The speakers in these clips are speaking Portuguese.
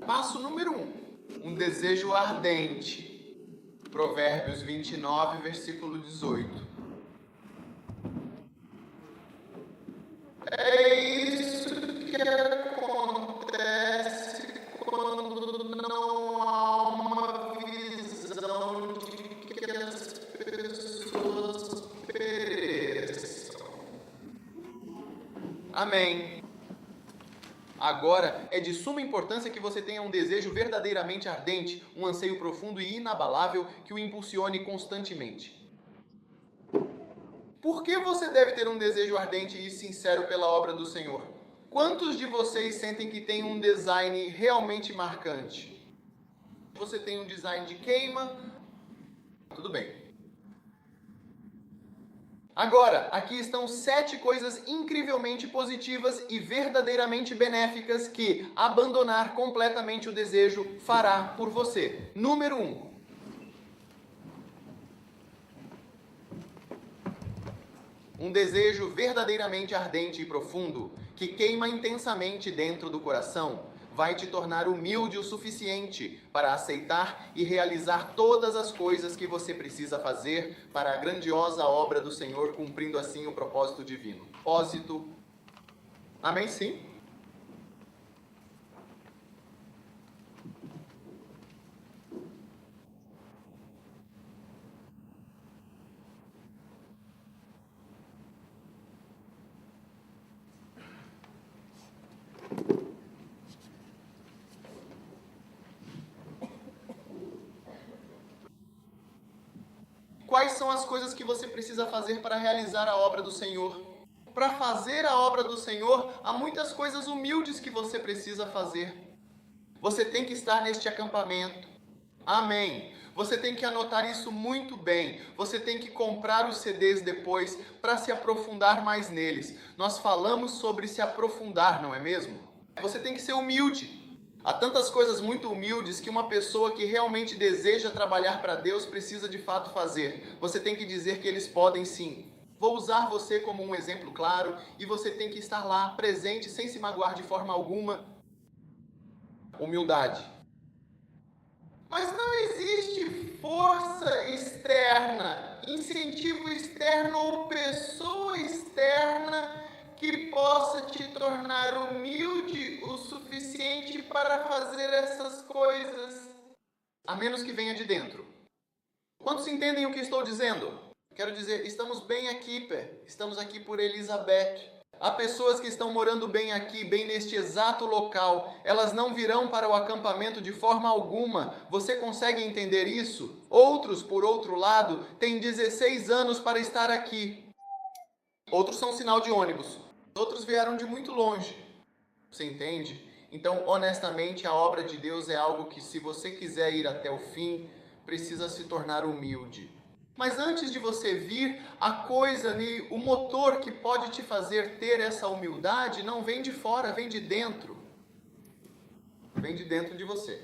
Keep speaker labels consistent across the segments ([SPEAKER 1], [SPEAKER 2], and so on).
[SPEAKER 1] Passo número 1. Um desejo ardente. Provérbios 29, versículo 18. É isso que acontece quando não há uma visão de que as pessoas pereçam. Amém. Agora, é de suma importância que você tenha um desejo verdadeiramente ardente, um anseio profundo e inabalável que o impulsione constantemente. Por que você deve ter um desejo ardente e sincero pela obra do Senhor? Quantos de vocês sentem que tem um design realmente marcante? Você tem um design de queima? Tudo bem. Agora, aqui estão 7 coisas incrivelmente positivas e verdadeiramente benéficas que abandonar completamente o desejo fará por você. Número 1. Um desejo verdadeiramente ardente e profundo, que queima intensamente dentro do coração, vai te tornar humilde o suficiente para aceitar e realizar todas as coisas que você precisa fazer para a grandiosa obra do Senhor, cumprindo assim o propósito divino. Propósito. Amém? Sim? Quais são as coisas que você precisa fazer para realizar a obra do Senhor? Para fazer a obra do Senhor, há muitas coisas humildes que você precisa fazer. Você tem que estar neste acampamento. Amém. Você tem que anotar isso muito bem. Você tem que comprar os CDs depois para se aprofundar mais neles. Nós falamos sobre se aprofundar, não é mesmo? Você tem que ser humilde. Há tantas coisas muito humildes que uma pessoa que realmente deseja trabalhar para Deus precisa de fato fazer. Você tem que dizer que eles podem sim. Vou usar você como um exemplo claro e você tem que estar lá, presente, sem se magoar de forma alguma. Humildade. Mas não existe força externa, incentivo externo ou pessoa externa que possa te tornar humilde o suficiente para fazer essas coisas, a menos que venha de dentro. Quantos entendem o que estou dizendo? Quero dizer, estamos bem aqui, Pé. Estamos aqui por Elizabeth. Há pessoas que estão morando bem aqui, bem neste exato local. Elas não virão para o acampamento de forma alguma. Você consegue entender isso? Outros, por outro lado, têm 16 anos para estar aqui. Outros são sinal de ônibus. Outros vieram de muito longe. Você entende? Então, honestamente, a obra de Deus é algo que, se você quiser ir até o fim, precisa se tornar humilde. Mas antes de você vir, a coisa ali, o motor que pode te fazer ter essa humildade não vem de fora, vem de dentro. Vem de dentro de você.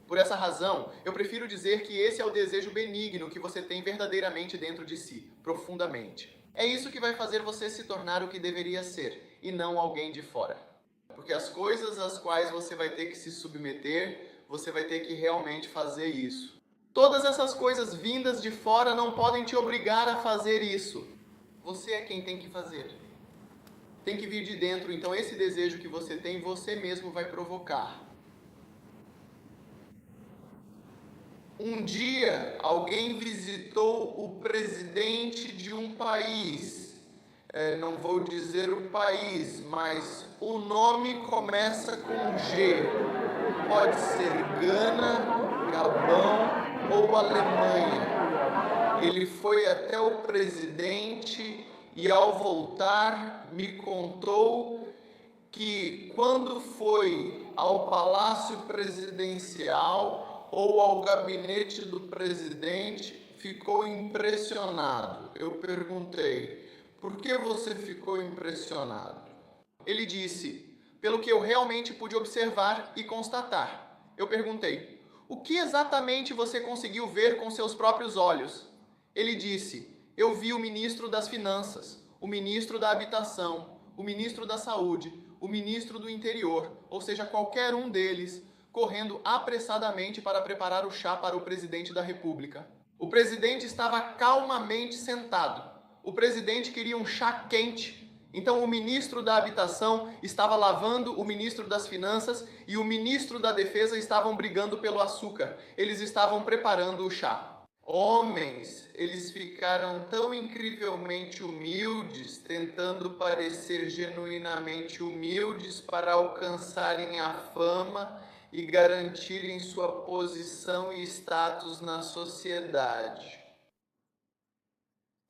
[SPEAKER 1] Por essa razão, eu prefiro dizer que esse é o desejo benigno que você tem verdadeiramente dentro de si, profundamente. É isso que vai fazer você se tornar o que deveria ser, e não alguém de fora. Porque as coisas às quais você vai ter que se submeter, você vai ter que realmente fazer isso. Todas essas coisas vindas de fora não podem te obrigar a fazer isso. Você é quem tem que fazer. Tem que vir de dentro, então esse desejo que você tem, você mesmo vai provocar. Um dia, alguém visitou o presidente de um país. Não vou dizer o país, mas o nome começa com G. Pode ser Gana, Gabão ou Alemanha. Ele foi até o presidente e, ao voltar, me contou que, quando foi ao Palácio Presidencial ou ao gabinete do presidente, ficou impressionado. Eu perguntei: por que você ficou impressionado? Ele disse: pelo que eu realmente pude observar e constatar. Eu perguntei: o que exatamente você conseguiu ver com seus próprios olhos? Ele disse: eu vi o ministro das Finanças, o ministro da Habitação, o ministro da Saúde, o ministro do Interior, ou seja, qualquer um deles, correndo apressadamente para preparar o chá para o presidente da República. O presidente estava calmamente sentado. O presidente queria um chá quente. Então o ministro da Habitação estava lavando o ministro das Finanças e o ministro da Defesa estavam brigando pelo açúcar. Eles estavam preparando o chá. Homens, eles ficaram tão incrivelmente humildes, tentando parecer genuinamente humildes para alcançarem a fama e garantirem sua posição e status na sociedade.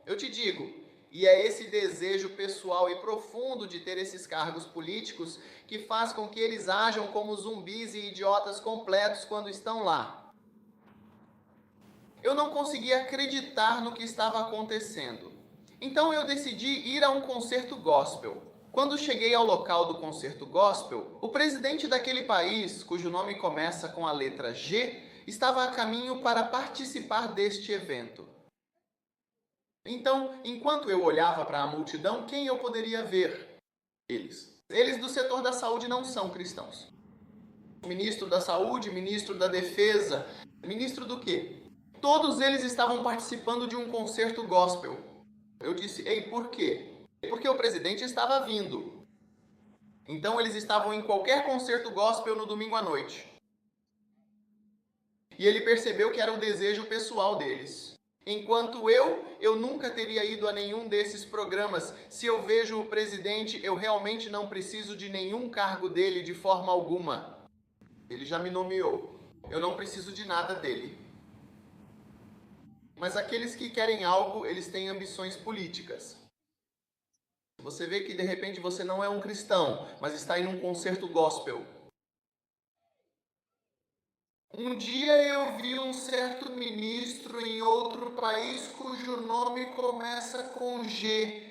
[SPEAKER 1] Eu te digo, e é esse desejo pessoal e profundo de ter esses cargos políticos que faz com que eles ajam como zumbis e idiotas completos quando estão lá. Eu não conseguia acreditar no que estava acontecendo. Então eu decidi ir a um concerto gospel. Quando cheguei ao local do concerto gospel, o presidente daquele país, cujo nome começa com a letra G, estava a caminho para participar deste evento. Então, enquanto eu olhava para a multidão, quem eu poderia ver? Eles. Eles do setor da saúde não são cristãos. Ministro da Saúde, ministro da Defesa, ministro do quê? Todos eles estavam participando de um concerto gospel. Eu disse, ei, por quê? Porque o presidente estava vindo. Então eles estavam em qualquer concerto gospel no domingo à noite. E ele percebeu que era um desejo pessoal deles. Enquanto eu nunca teria ido a nenhum desses programas. Se eu vejo o presidente, eu realmente não preciso de nenhum cargo dele de forma alguma. Ele já me nomeou. Eu não preciso de nada dele. Mas aqueles que querem algo, eles têm ambições políticas. Você vê que de repente você não é um cristão, mas está em um concerto gospel. Um dia eu vi um certo ministro em outro país cujo nome começa com G.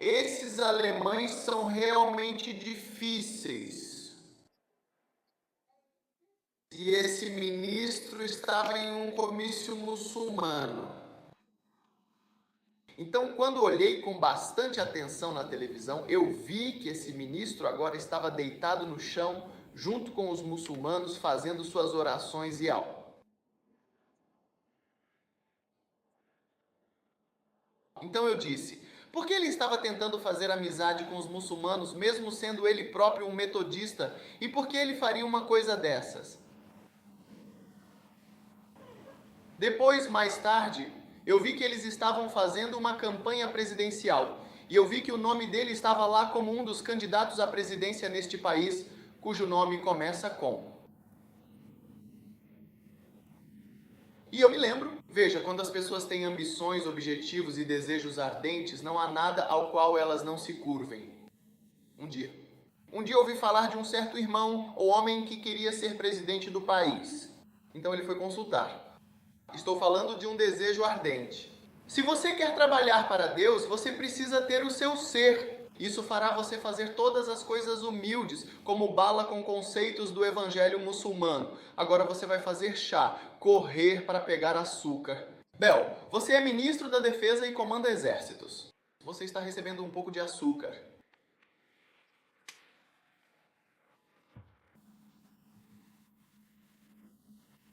[SPEAKER 1] Esses alemães são realmente difíceis. E esse ministro estava em um comício muçulmano. Então, quando olhei com bastante atenção na televisão, eu vi que esse ministro agora estava deitado no chão, junto com os muçulmanos, fazendo suas orações e algo. Então eu disse, por que ele estava tentando fazer amizade com os muçulmanos, mesmo sendo ele próprio um metodista, e por que ele faria uma coisa dessas? Depois, mais tarde, eu vi que eles estavam fazendo uma campanha presidencial. E eu vi que o nome dele estava lá como um dos candidatos à presidência neste país, cujo nome começa com. E eu me lembro, veja, quando as pessoas têm ambições, objetivos e desejos ardentes, não há nada ao qual elas não se curvem. Um dia eu ouvi falar de um certo irmão ou homem que queria ser presidente do país. Então ele foi consultar. Estou falando de um desejo ardente. Se você quer trabalhar para Deus, você precisa ter o seu ser. Isso fará você fazer todas as coisas humildes, como bala com conceitos do evangelho muçulmano. Agora você vai fazer chá, correr para pegar açúcar. Bel, você é ministro da Defesa e comanda exércitos. Você está recebendo um pouco de açúcar.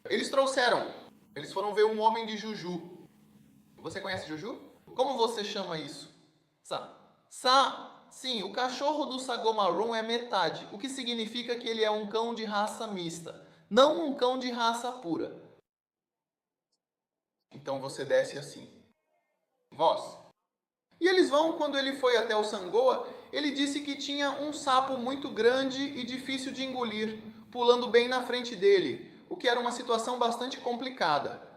[SPEAKER 1] Eles foram ver um homem de Juju. Você conhece Juju? Como você chama isso? Sim, o cachorro do Sagomarum é metade, o que significa que ele é um cão de raça mista, não um cão de raça pura. Então você desce assim. Voz. E eles vão, quando ele foi até o Sangoa, ele disse que tinha um sapo muito grande e difícil de engolir, pulando bem na frente dele, o que era uma situação bastante complicada.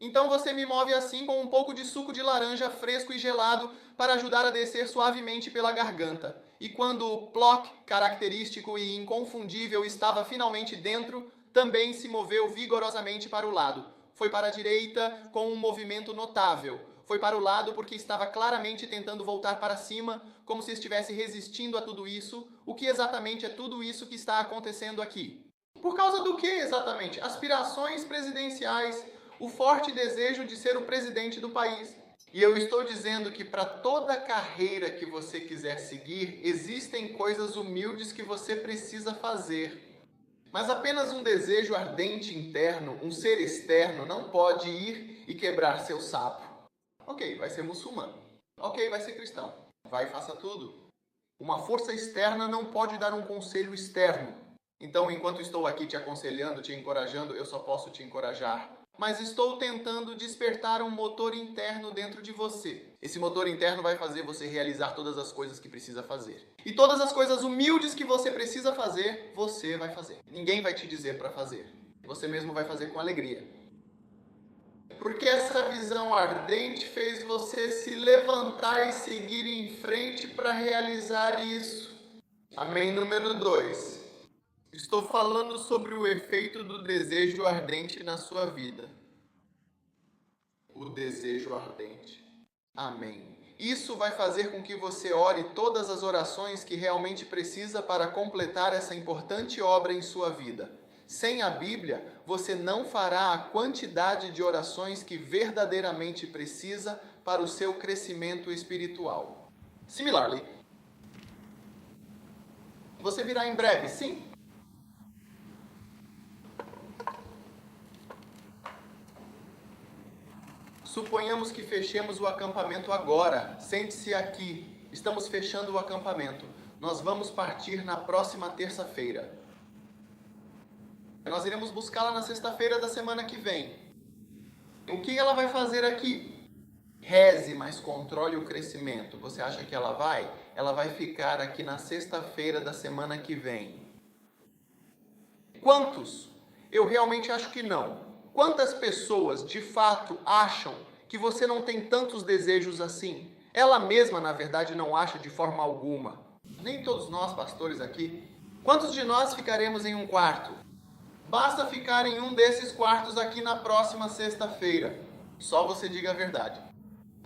[SPEAKER 1] Então você me move assim com um pouco de suco de laranja fresco e gelado para ajudar a descer suavemente pela garganta. E quando o ploc característico e inconfundível estava finalmente dentro, também se moveu vigorosamente para o lado. Foi para a direita com um movimento notável. Foi para o lado porque estava claramente tentando voltar para cima, como se estivesse resistindo a tudo isso. O que exatamente é tudo isso que está acontecendo aqui? Por causa do que exatamente? Aspirações presidenciais, o forte desejo de ser o presidente do país. E eu estou dizendo que para toda carreira que você quiser seguir, existem coisas humildes que você precisa fazer. Mas apenas um desejo ardente interno, um ser externo, não pode ir e quebrar seu sapo. Ok, vai ser muçulmano. Ok, vai ser cristão. Vai e faça tudo. Uma força externa não pode dar um conselho externo. Então, enquanto estou aqui te aconselhando, te encorajando, eu só posso te encorajar. Mas estou tentando despertar um motor interno dentro de você. Esse motor interno vai fazer você realizar todas as coisas que precisa fazer. E todas as coisas humildes que você precisa fazer, você vai fazer. Ninguém vai te dizer para fazer. Você mesmo vai fazer com alegria. Porque essa visão ardente fez você se levantar e seguir em frente para realizar isso. Amém. Número 2. Estou falando sobre o efeito do desejo ardente na sua vida. O desejo ardente. Amém. Isso vai fazer com que você ore todas as orações que realmente precisa para completar essa importante obra em sua vida. Sem a Bíblia, você não fará a quantidade de orações que verdadeiramente precisa para o seu crescimento espiritual. Similarly, você virá em breve, sim? Suponhamos que fechemos o acampamento agora. Sente-se aqui. Estamos fechando o acampamento. Nós vamos partir na próxima terça-feira. Nós iremos buscá-la na sexta-feira da semana que vem. O que ela vai fazer aqui? Reze, mas controle o crescimento. Você acha que ela vai? Ela vai ficar aqui na sexta-feira da semana que vem. Quantos? Eu realmente acho que não. Quantas pessoas, de fato, acham que você não tem tantos desejos assim? Ela mesma, na verdade, não acha de forma alguma. Nem todos nós, pastores aqui. Quantos de nós ficaremos em um quarto? Basta ficar em um desses quartos aqui na próxima sexta-feira. Só você diga a verdade.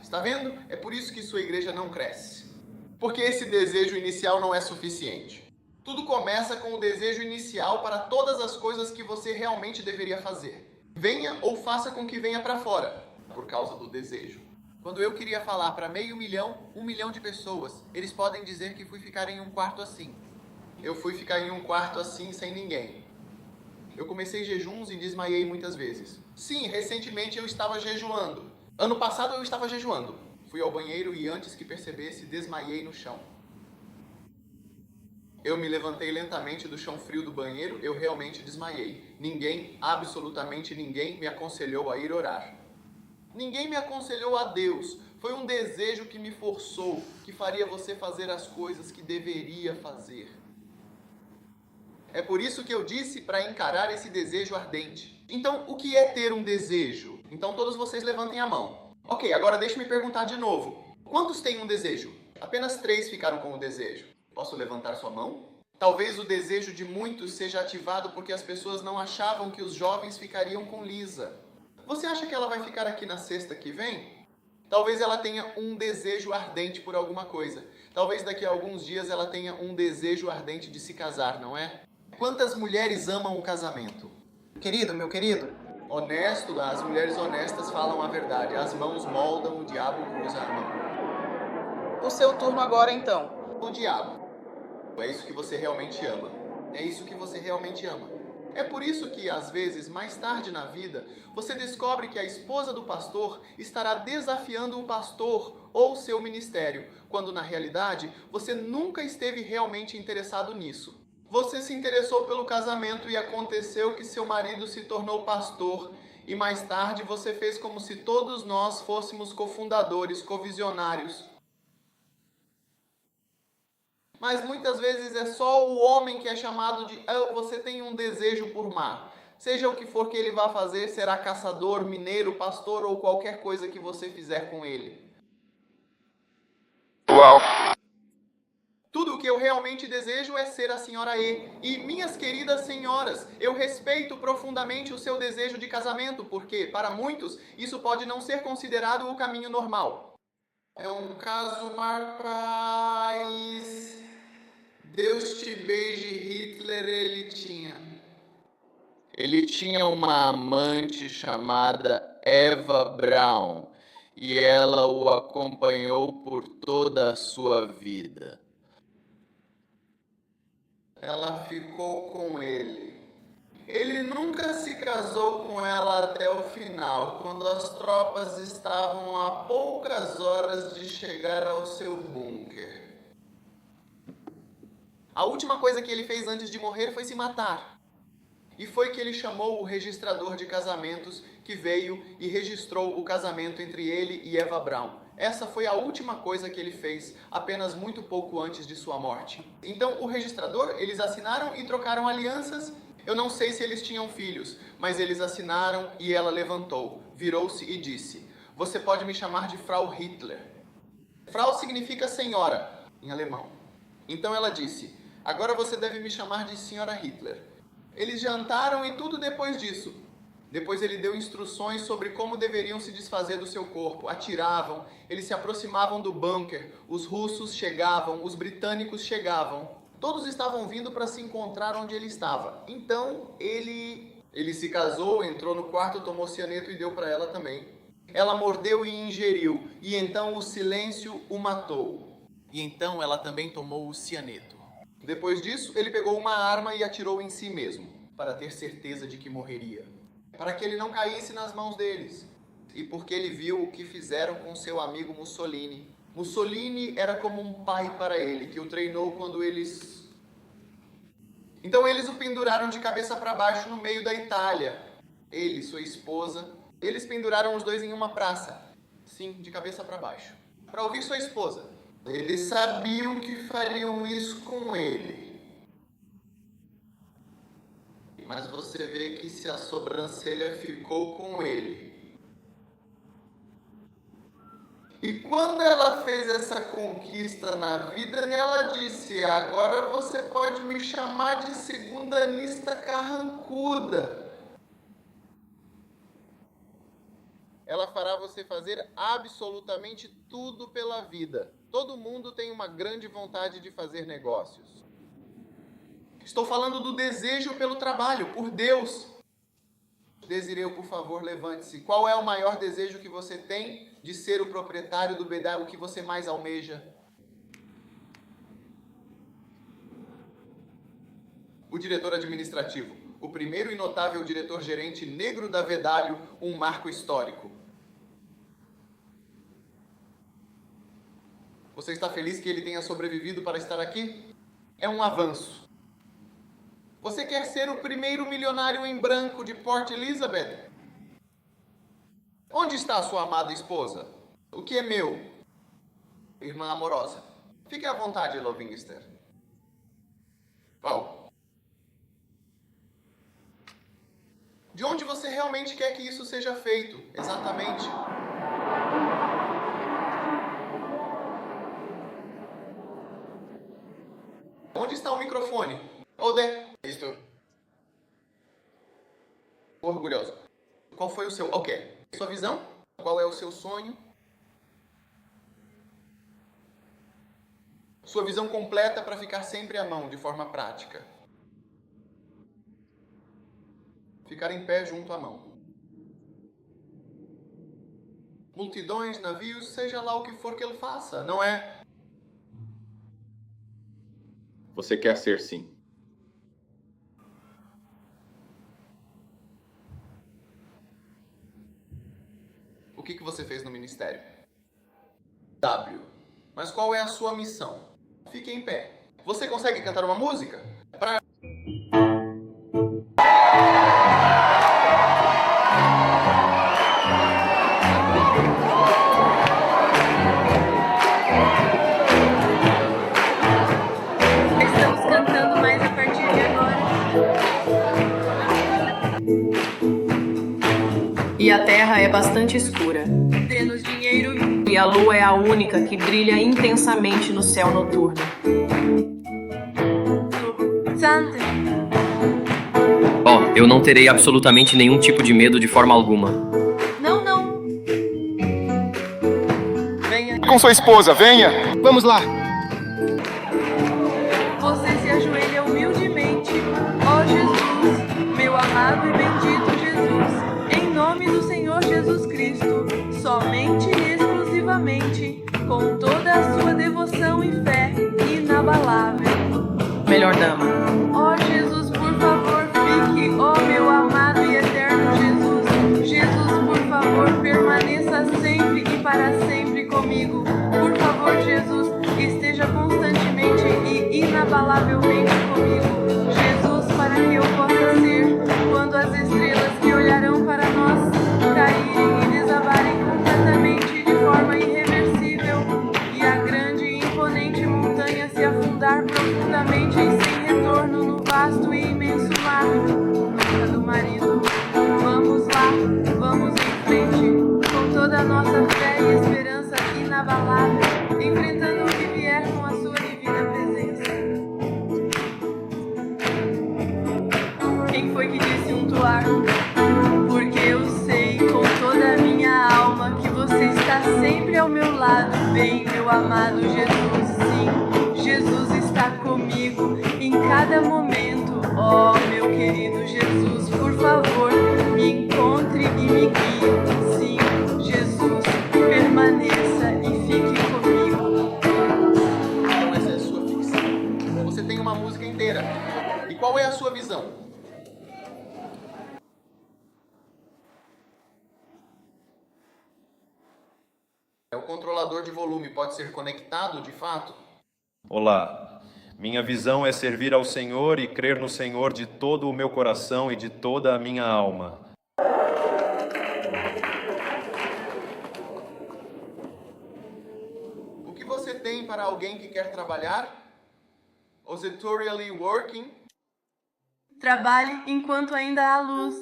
[SPEAKER 1] Está vendo? É por isso que sua igreja não cresce. Porque esse desejo inicial não é suficiente. Tudo começa com o desejo inicial para todas as coisas que você realmente deveria fazer. Venha ou faça com que venha para fora, por causa do desejo. Quando eu queria falar para 500 mil, 1 milhão de pessoas, eles podem dizer que fui ficar em um quarto assim. Eu fui ficar em um quarto assim sem ninguém. Eu comecei jejuns e desmaiei muitas vezes. Sim, recentemente eu estava jejuando. Ano passado eu estava jejuando. Fui ao banheiro e antes que percebesse, desmaiei no chão. Eu me levantei lentamente do chão frio do banheiro, eu realmente desmaiei. Ninguém, absolutamente ninguém, me aconselhou a ir orar. Ninguém me aconselhou a Deus. Foi um desejo que me forçou, que faria você fazer as coisas que deveria fazer. É por isso que eu disse para encarar esse desejo ardente. Então, o que é ter um desejo? Então, todos vocês levantem a mão. Ok, agora deixe-me perguntar de novo. Quantos têm um desejo? Apenas 3 ficaram com o desejo. Posso levantar sua mão? Talvez o desejo de muitos seja ativado porque as pessoas não achavam que os jovens ficariam com Lisa. Você acha que ela vai ficar aqui na sexta que vem? Talvez ela tenha um desejo ardente por alguma coisa. Talvez daqui a alguns dias ela tenha um desejo ardente de se casar, não é? Quantas mulheres amam o casamento? Querido, meu querido. Honesto, as mulheres honestas falam a verdade. As mãos moldam, o diabo cruza a mão.
[SPEAKER 2] O seu turno agora, então.
[SPEAKER 1] O diabo. É isso que você realmente ama. É isso que você realmente ama. É por isso que, às vezes, mais tarde na vida, você descobre que a esposa do pastor estará desafiando o pastor ou seu ministério, quando, na realidade, você nunca esteve realmente interessado nisso. Você se interessou pelo casamento e aconteceu que seu marido se tornou pastor, e mais tarde você fez como se todos nós fôssemos cofundadores, covisionários. Mas muitas vezes é só o homem que é chamado de você tem um desejo por mar. Seja o que for que ele vá fazer, será caçador, mineiro, pastor ou qualquer coisa que você fizer com ele.
[SPEAKER 3] Uau!
[SPEAKER 1] Tudo o que eu realmente desejo é ser a senhora E. E, minhas queridas senhoras, eu respeito profundamente o seu desejo de casamento, porque, para muitos, isso pode não ser considerado o caminho normal. É um caso paz. Deus te beije, Hitler, Ele tinha uma amante chamada Eva Braun, e ela o acompanhou por toda a sua vida. Ela ficou com ele. Ele nunca se casou com ela até o final, quando as tropas estavam a poucas horas de chegar ao seu bunker. A última coisa que ele fez antes de morrer foi se matar. E foi que ele chamou o registrador de casamentos, que veio e registrou o casamento entre ele e Eva Braun. Essa foi a última coisa que ele fez, apenas muito pouco antes de sua morte. Então, o registrador, eles assinaram e trocaram alianças. Eu não sei se eles tinham filhos, mas eles assinaram e ela levantou, virou-se e disse: "Você pode me chamar de Frau Hitler." Frau significa senhora, em alemão. Então ela disse: "Agora você deve me chamar de Senhora Hitler." Eles jantaram e tudo depois disso. Depois ele deu instruções sobre como deveriam se desfazer do seu corpo. Atiravam, eles se aproximavam do bunker, os russos chegavam, os britânicos chegavam. Todos estavam vindo para se encontrar onde ele estava. Então ele se casou, entrou no quarto, tomou cianeto e deu para ela também. Ela mordeu e ingeriu, e então o silêncio o matou. E então ela também tomou o cianeto. Depois disso, ele pegou uma arma e atirou em si mesmo, para ter certeza de que morreria. Para que ele não caísse nas mãos deles. E porque ele viu o que fizeram com seu amigo Mussolini. Mussolini era como um pai para ele, que o treinou quando eles... Então eles o penduraram de cabeça para baixo no meio da Itália. Ele e sua esposa. Eles penduraram os dois em uma praça. Sim, de cabeça para baixo. Para ouvir sua esposa. Eles sabiam que fariam isso com ele. Mas você vê que se a sobrancelha ficou com ele. E quando ela fez essa conquista na vida, ela disse: "Agora você pode me chamar de segundanista carrancuda." Ela fará você fazer absolutamente tudo pela vida. Todo mundo tem uma grande vontade de fazer negócios. Estou falando do desejo pelo trabalho, por Deus. Desireu, por favor, levante-se. Qual é o maior desejo que você tem de ser o proprietário do BDA, o que você mais almeja? O diretor administrativo, o primeiro e notável diretor-gerente negro da Vedalho, um marco histórico. Você está feliz que ele tenha sobrevivido para estar aqui? É um avanço. Você quer ser o primeiro milionário em branco de Port Elizabeth? Onde está a sua amada esposa? O que é meu? Irmã amorosa. Fique à vontade, Lovinster. Qual? De onde você realmente quer que isso seja feito? Exatamente. Onde está o microfone? Ode. Estou orgulhoso. Qual foi o seu... Ok. Sua visão? Qual é o seu sonho? Sua visão completa para ficar sempre à mão, de forma prática. Ficar em pé junto à mão. Multidões, navios, seja lá o que for que ele faça, não é?
[SPEAKER 2] Você quer ser sim.
[SPEAKER 1] O que você fez no ministério? W. Mas qual é a sua missão? Fique em pé. Você consegue cantar uma música?
[SPEAKER 3] Estamos cantando mais a partir de agora.
[SPEAKER 4] E a terra é bastante escura.
[SPEAKER 3] Dê-nos dinheiro
[SPEAKER 4] E a lua é a única que brilha intensamente no céu noturno.
[SPEAKER 3] Santa.
[SPEAKER 5] Eu não terei absolutamente nenhum tipo de medo de forma alguma.
[SPEAKER 3] Não.
[SPEAKER 1] Venha.
[SPEAKER 2] Com sua esposa, venha! Vamos lá!
[SPEAKER 3] Você se ajoelha humildemente. Ó Jesus, meu amado e bendito Jesus, em nome do Senhor Jesus Cristo, somente e exclusivamente, com toda a sua devoção e fé inabalável.
[SPEAKER 4] Melhor dama.
[SPEAKER 3] Ó Jesus, por favor, fique, ó inabalavelmente comigo. Jesus, para que eu possa ser, quando as estrelas que olharão para nós caírem e desabarem completamente de forma irreversível, e a grande e imponente montanha se afundar profundamente e sem retorno no vasto e imenso mar. Nunca do marido. Vamos lá, vamos em frente, com toda a nossa fé e esperança inabalável, enfrentando o que vier com a sua divina presença. Quem foi que disse um tuar? Porque eu sei com toda a minha alma que você está sempre ao meu lado, bem, meu amado Jesus. Sim, Jesus está comigo em cada momento. Oh, meu querido Jesus, por favor, me encontre e me guie. Sim, Jesus, permaneça e fique comigo.
[SPEAKER 1] Então essa é a sua ficção. Você tem uma música inteira. E qual é a sua visão? O controlador de volume pode ser conectado, de fato?
[SPEAKER 6] Olá, minha visão é servir ao Senhor e crer no Senhor de todo o meu coração e de toda a minha alma.
[SPEAKER 1] O que você tem para alguém que quer trabalhar? Ositorially working?
[SPEAKER 3] Trabalhe enquanto ainda há luz.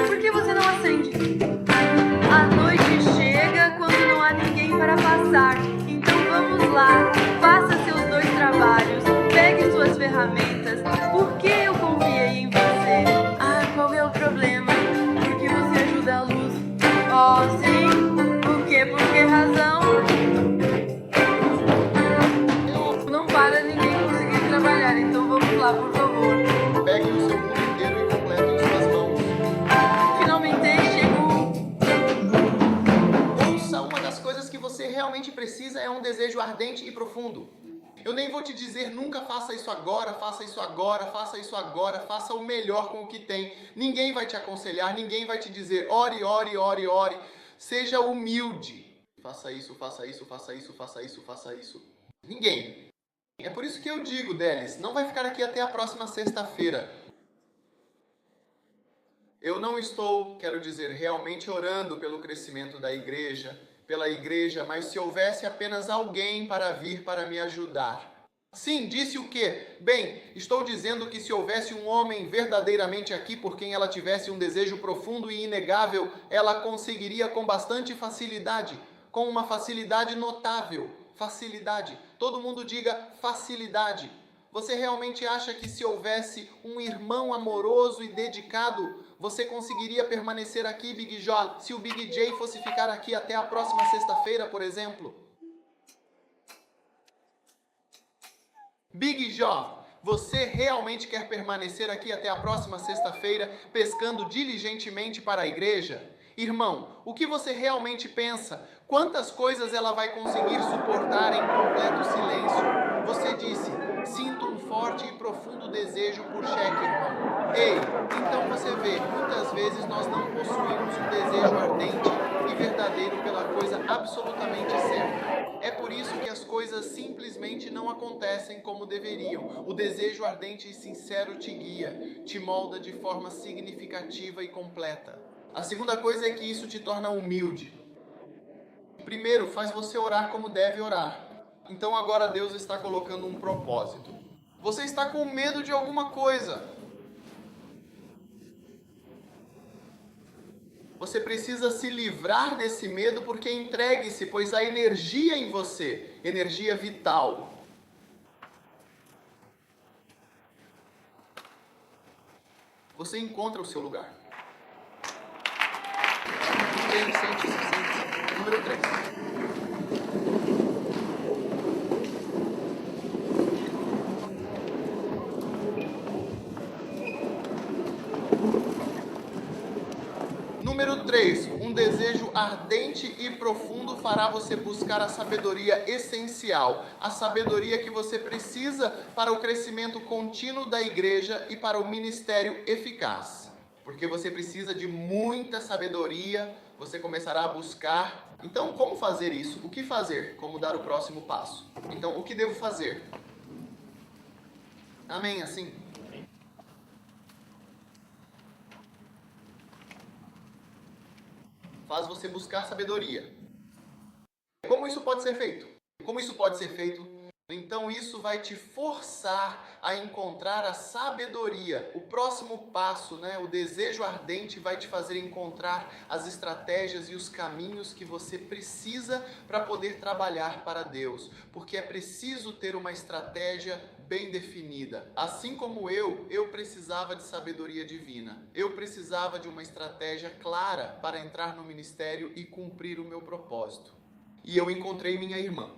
[SPEAKER 3] Por que você não acende? A noite chega quando não há ninguém para passar. Então vamos lá, faça seus 2 trabalhos, pegue suas ferramentas. Por que eu confiei em você? Ah, qual é o problema? Porque você ajuda a luz. Oh, sim. Por quê? Por que razão? Não para ninguém conseguir trabalhar, então vamos lá, por favor.
[SPEAKER 1] Pegue o seu mundo inteiro e complete em suas mãos.
[SPEAKER 3] Finalmente chegou.
[SPEAKER 1] Ouça, uma das coisas que você realmente precisa é um desejo ardente e profundo. Eu nem vou te dizer nunca faça isso agora, faça isso agora, faça isso agora, faça o melhor com o que tem. Ninguém vai te aconselhar, ninguém vai te dizer ore, ore, ore, ore. Seja humilde. Faça isso, faça isso, faça isso, faça isso, faça isso. Ninguém. É por isso que eu digo, Delis, não vai ficar aqui até a próxima sexta-feira. Eu não estou, quero dizer, realmente orando pelo crescimento da igreja, pela igreja, mas se houvesse apenas alguém para vir para me ajudar. Sim, disse o quê? Bem, estou dizendo que se houvesse um homem verdadeiramente aqui por quem ela tivesse um desejo profundo e inegável, ela conseguiria com bastante facilidade, com uma facilidade notável. Facilidade. Todo mundo diga facilidade. Você realmente acha que se houvesse um irmão amoroso e dedicado, você conseguiria permanecer aqui, Big J, se o Big J fosse ficar aqui até a próxima sexta-feira, por exemplo? Big J, você realmente quer permanecer aqui até a próxima sexta-feira, pescando diligentemente para a igreja? Irmão, o que você realmente pensa? Quantas coisas ela vai conseguir suportar em completo silêncio? Você disse, sinto um forte e profundo desejo por cheque, irmão. Ei, então você vê, muitas vezes nós não possuímos um desejo ardente e verdadeiro pela coisa absolutamente certa. É por isso que as coisas simplesmente não acontecem como deveriam. O desejo ardente e sincero te guia, te molda de forma significativa e completa. A segunda coisa é que isso te torna humilde. Primeiro, faz você orar como deve orar. Então agora Deus está colocando um propósito. Você está com medo de alguma coisa. Você precisa se livrar desse medo porque entregue-se, pois há energia em você, energia vital. Você encontra o seu lugar. Sente. Número 3. Número 3. Um desejo ardente e profundo fará você buscar a sabedoria essencial, a sabedoria que você precisa para o crescimento contínuo da igreja e para o ministério eficaz. Porque você precisa de muita sabedoria, você começará a buscar. Então, como fazer isso? O que fazer? Como dar o próximo passo? Então, o que devo fazer? Amém, assim? Faz você buscar sabedoria. Como isso pode ser feito? Como isso pode ser feito? Então isso vai te forçar a encontrar a sabedoria. O próximo passo, o desejo ardente vai te fazer encontrar as estratégias e os caminhos que você precisa para poder trabalhar para Deus. Porque é preciso ter uma estratégia bem definida. Assim como eu precisava de sabedoria divina. Eu precisava de uma estratégia clara para entrar no ministério e cumprir o meu propósito. E eu encontrei minha irmã.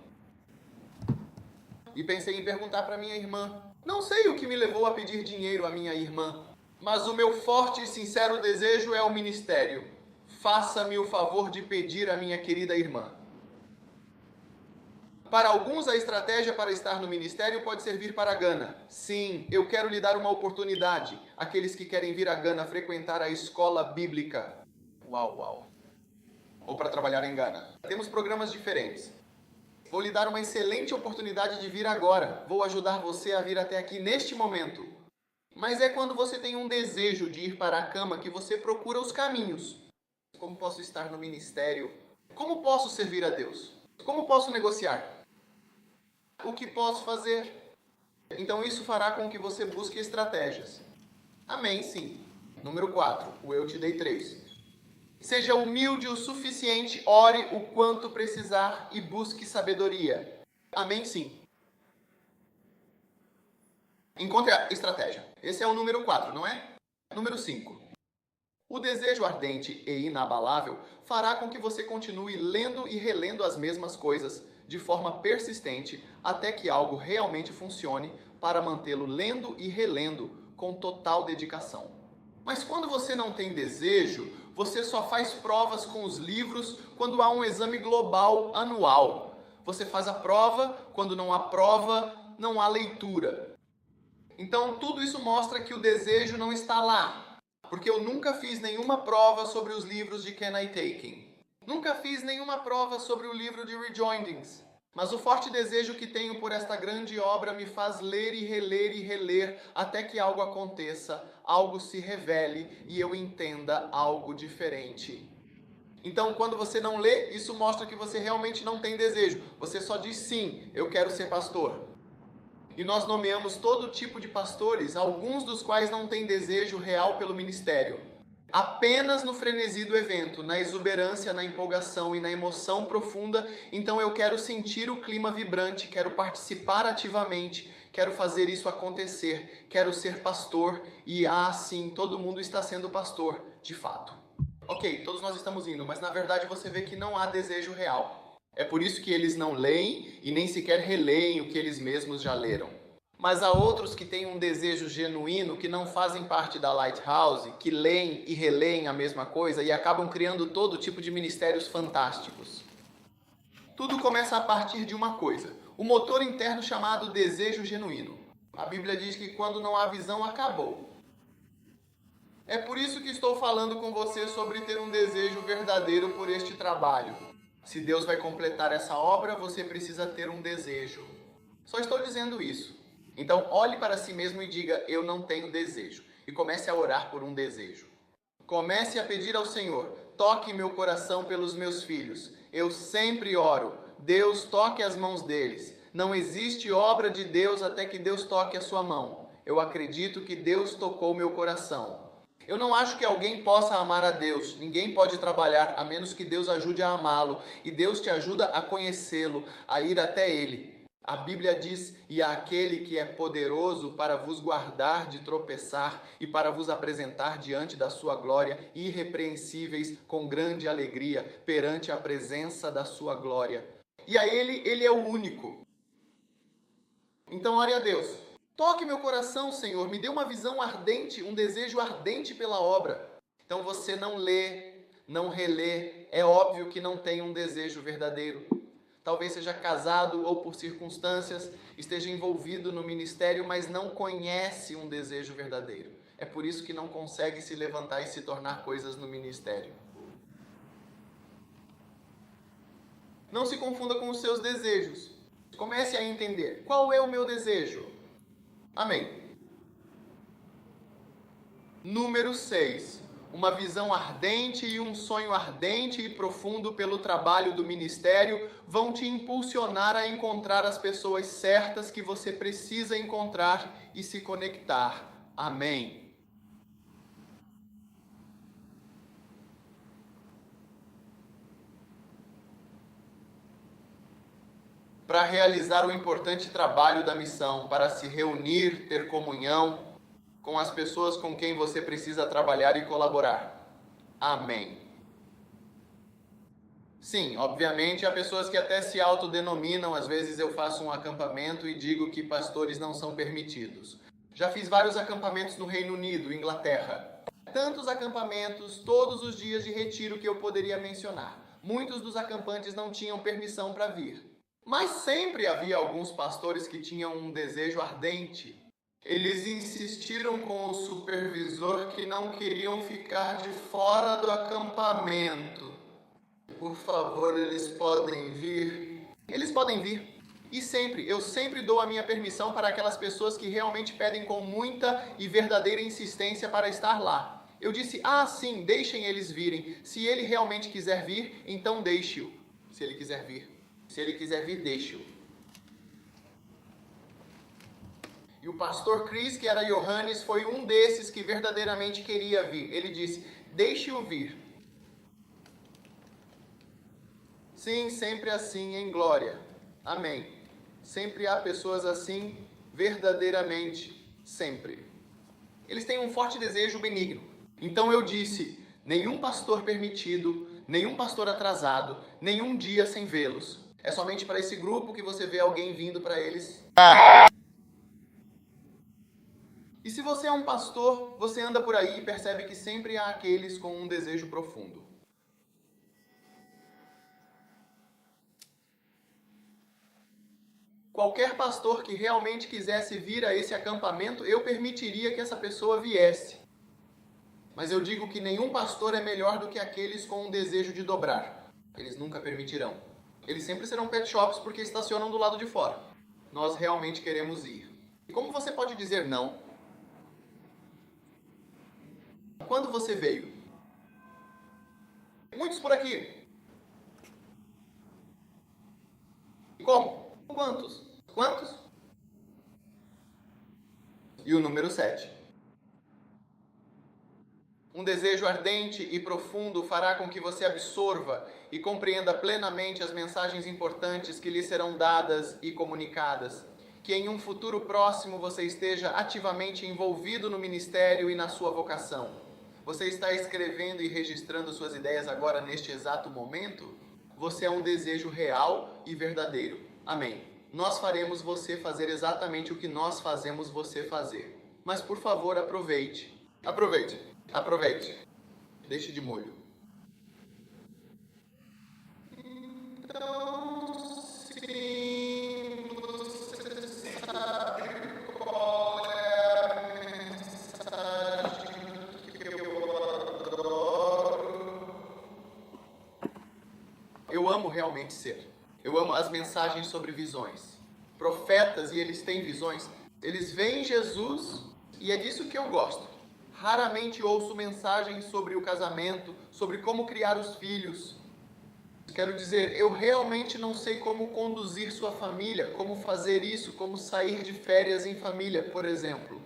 [SPEAKER 1] E pensei em perguntar para minha irmã. Não sei o que me levou a pedir dinheiro à minha irmã, mas o meu forte e sincero desejo é o ministério. Faça-me o favor de pedir à minha querida irmã. Para alguns, a estratégia para estar no ministério pode servir para a Gana. Sim, eu quero lhe dar uma oportunidade. Aqueles que querem vir a Gana frequentar a escola bíblica. Uau. Ou para trabalhar em Gana. Temos programas diferentes. Vou lhe dar uma excelente oportunidade de vir agora. Vou ajudar você a vir até aqui neste momento. Mas é quando você tem um desejo de ir para a cama que você procura os caminhos. Como posso estar no ministério? Como posso servir a Deus? Como posso negociar? O que posso fazer? Então isso fará com que você busque estratégias. Amém, sim. Número 4. O eu te dei 3. Seja humilde o suficiente, ore o quanto precisar e busque sabedoria. Amém, sim. Encontre a estratégia. Esse é o número 4, não é? Número 5. O desejo ardente e inabalável fará com que você continue lendo e relendo as mesmas coisas de forma persistente até que algo realmente funcione para mantê-lo lendo e relendo com total dedicação. Mas quando você não tem desejo, você só faz provas com os livros quando há um exame global anual. Você faz a prova, quando não há prova, não há leitura. Então tudo isso mostra que o desejo não está lá. Porque eu nunca fiz nenhuma prova sobre os livros de Can I Taken. Nunca fiz nenhuma prova sobre o livro de Rejoindings. Mas o forte desejo que tenho por esta grande obra me faz ler e reler até que algo aconteça, algo se revele e eu entenda algo diferente. Então, quando você não lê, isso mostra que você realmente não tem desejo. Você só diz sim, eu quero ser pastor. E nós nomeamos todo tipo de pastores, alguns dos quais não têm desejo real pelo ministério. Apenas no frenesi do evento, na exuberância, na empolgação e na emoção profunda, então eu quero sentir o clima vibrante, quero participar ativamente, quero fazer isso acontecer, quero ser pastor e sim, todo mundo está sendo pastor, de fato. Ok, todos nós estamos indo, mas na verdade você vê que não há desejo real. É por isso que eles não leem e nem sequer releem o que eles mesmos já leram. Mas há outros que têm um desejo genuíno, que não fazem parte da Lighthouse, que leem e releem a mesma coisa e acabam criando todo tipo de ministérios fantásticos. Tudo começa a partir de uma coisa, o motor interno chamado desejo genuíno. A Bíblia diz que quando não há visão, acabou. É por isso que estou falando com você sobre ter um desejo verdadeiro por este trabalho. Se Deus vai completar essa obra, você precisa ter um desejo. Só estou dizendo isso. Então, olhe para si mesmo e diga, eu não tenho desejo. E comece a orar por um desejo. Comece a pedir ao Senhor, toque meu coração pelos meus filhos. Eu sempre oro, Deus toque as mãos deles. Não existe obra de Deus até que Deus toque a sua mão. Eu acredito que Deus tocou meu coração. Eu não acho que alguém possa amar a Deus. Ninguém pode trabalhar a menos que Deus ajude a amá-lo. E Deus te ajuda a conhecê-lo, a ir até Ele. A Bíblia diz, e aquele que é poderoso para vos guardar de tropeçar e para vos apresentar diante da sua glória, irrepreensíveis, com grande alegria, perante a presença da sua glória. E a Ele é o único. Então ore a Deus. Toque meu coração, Senhor, me dê uma visão ardente, um desejo ardente pela obra. Então você não lê, não relê, é óbvio que não tem um desejo verdadeiro. Talvez seja casado ou por circunstâncias, esteja envolvido no ministério, mas não conhece um desejo verdadeiro. É por isso que não consegue se levantar e se tornar coisas no ministério. Não se confunda com os seus desejos. Comece a entender. Qual é o meu desejo? Amém. Número 6. Uma visão ardente e um sonho ardente e profundo pelo trabalho do ministério vão te impulsionar a encontrar as pessoas certas que você precisa encontrar e se conectar. Amém. Para realizar o importante trabalho da missão, para se reunir, ter comunhão com as pessoas com quem você precisa trabalhar e colaborar. Amém. Sim, obviamente há pessoas que até se autodenominam, às vezes eu faço um acampamento e digo que pastores não são permitidos. Já fiz vários acampamentos no Reino Unido, Inglaterra. Tantos acampamentos, todos os dias de retiro que eu poderia mencionar. Muitos dos acampantes não tinham permissão para vir. Mas sempre havia alguns pastores que tinham um desejo ardente. Eles insistiram com o supervisor que não queriam ficar de fora do acampamento. Por favor, eles podem vir? Eles podem vir. E eu sempre dou a minha permissão para aquelas pessoas que realmente pedem com muita e verdadeira insistência para estar lá. Eu disse, sim, deixem eles virem. Se ele realmente quiser vir, então deixe-o. Se ele quiser vir. Se ele quiser vir, deixe-o. E o pastor Chris, que era Johannes, foi um desses que verdadeiramente queria vir. Ele disse, deixe-o vir. Sim, sempre assim em glória. Amém. Sempre há pessoas assim, verdadeiramente, sempre. Eles têm um forte desejo benigno. Então eu disse, nenhum pastor permitido, nenhum pastor atrasado, nenhum dia sem vê-los. É somente para esse grupo que você vê alguém vindo para eles. E se você é um pastor, você anda por aí e percebe que sempre há aqueles com um desejo profundo. Qualquer pastor que realmente quisesse vir a esse acampamento, eu permitiria que essa pessoa viesse. Mas eu digo que nenhum pastor é melhor do que aqueles com um desejo de dobrar. Eles nunca permitirão. Eles sempre serão pet shops porque estacionam do lado de fora. Nós realmente queremos ir. E como você pode dizer não? Quando você veio? Muitos por aqui. E como? Quantos? Quantos? E o número 7. Um desejo ardente e profundo fará com que você absorva e compreenda plenamente as mensagens importantes que lhe serão dadas e comunicadas. Que em um futuro próximo você esteja ativamente envolvido no ministério e na sua vocação. Você está escrevendo e registrando suas ideias agora neste exato momento? Você é um desejo real e verdadeiro. Amém. Nós faremos você fazer exatamente o que nós fazemos você fazer. Mas por favor, aproveite. Aproveite. Aproveite. Deixe de molho. Então, sim, você sabe qual é a mensagem que eu adoro. Eu amo realmente ser. Eu amo as mensagens sobre visões. Profetas, e eles têm visões, eles veem Jesus e é disso que eu gosto. Raramente ouço mensagens sobre o casamento, sobre como criar os filhos. Quero dizer, eu realmente não sei como conduzir sua família, como fazer isso, como sair de férias em família, por exemplo.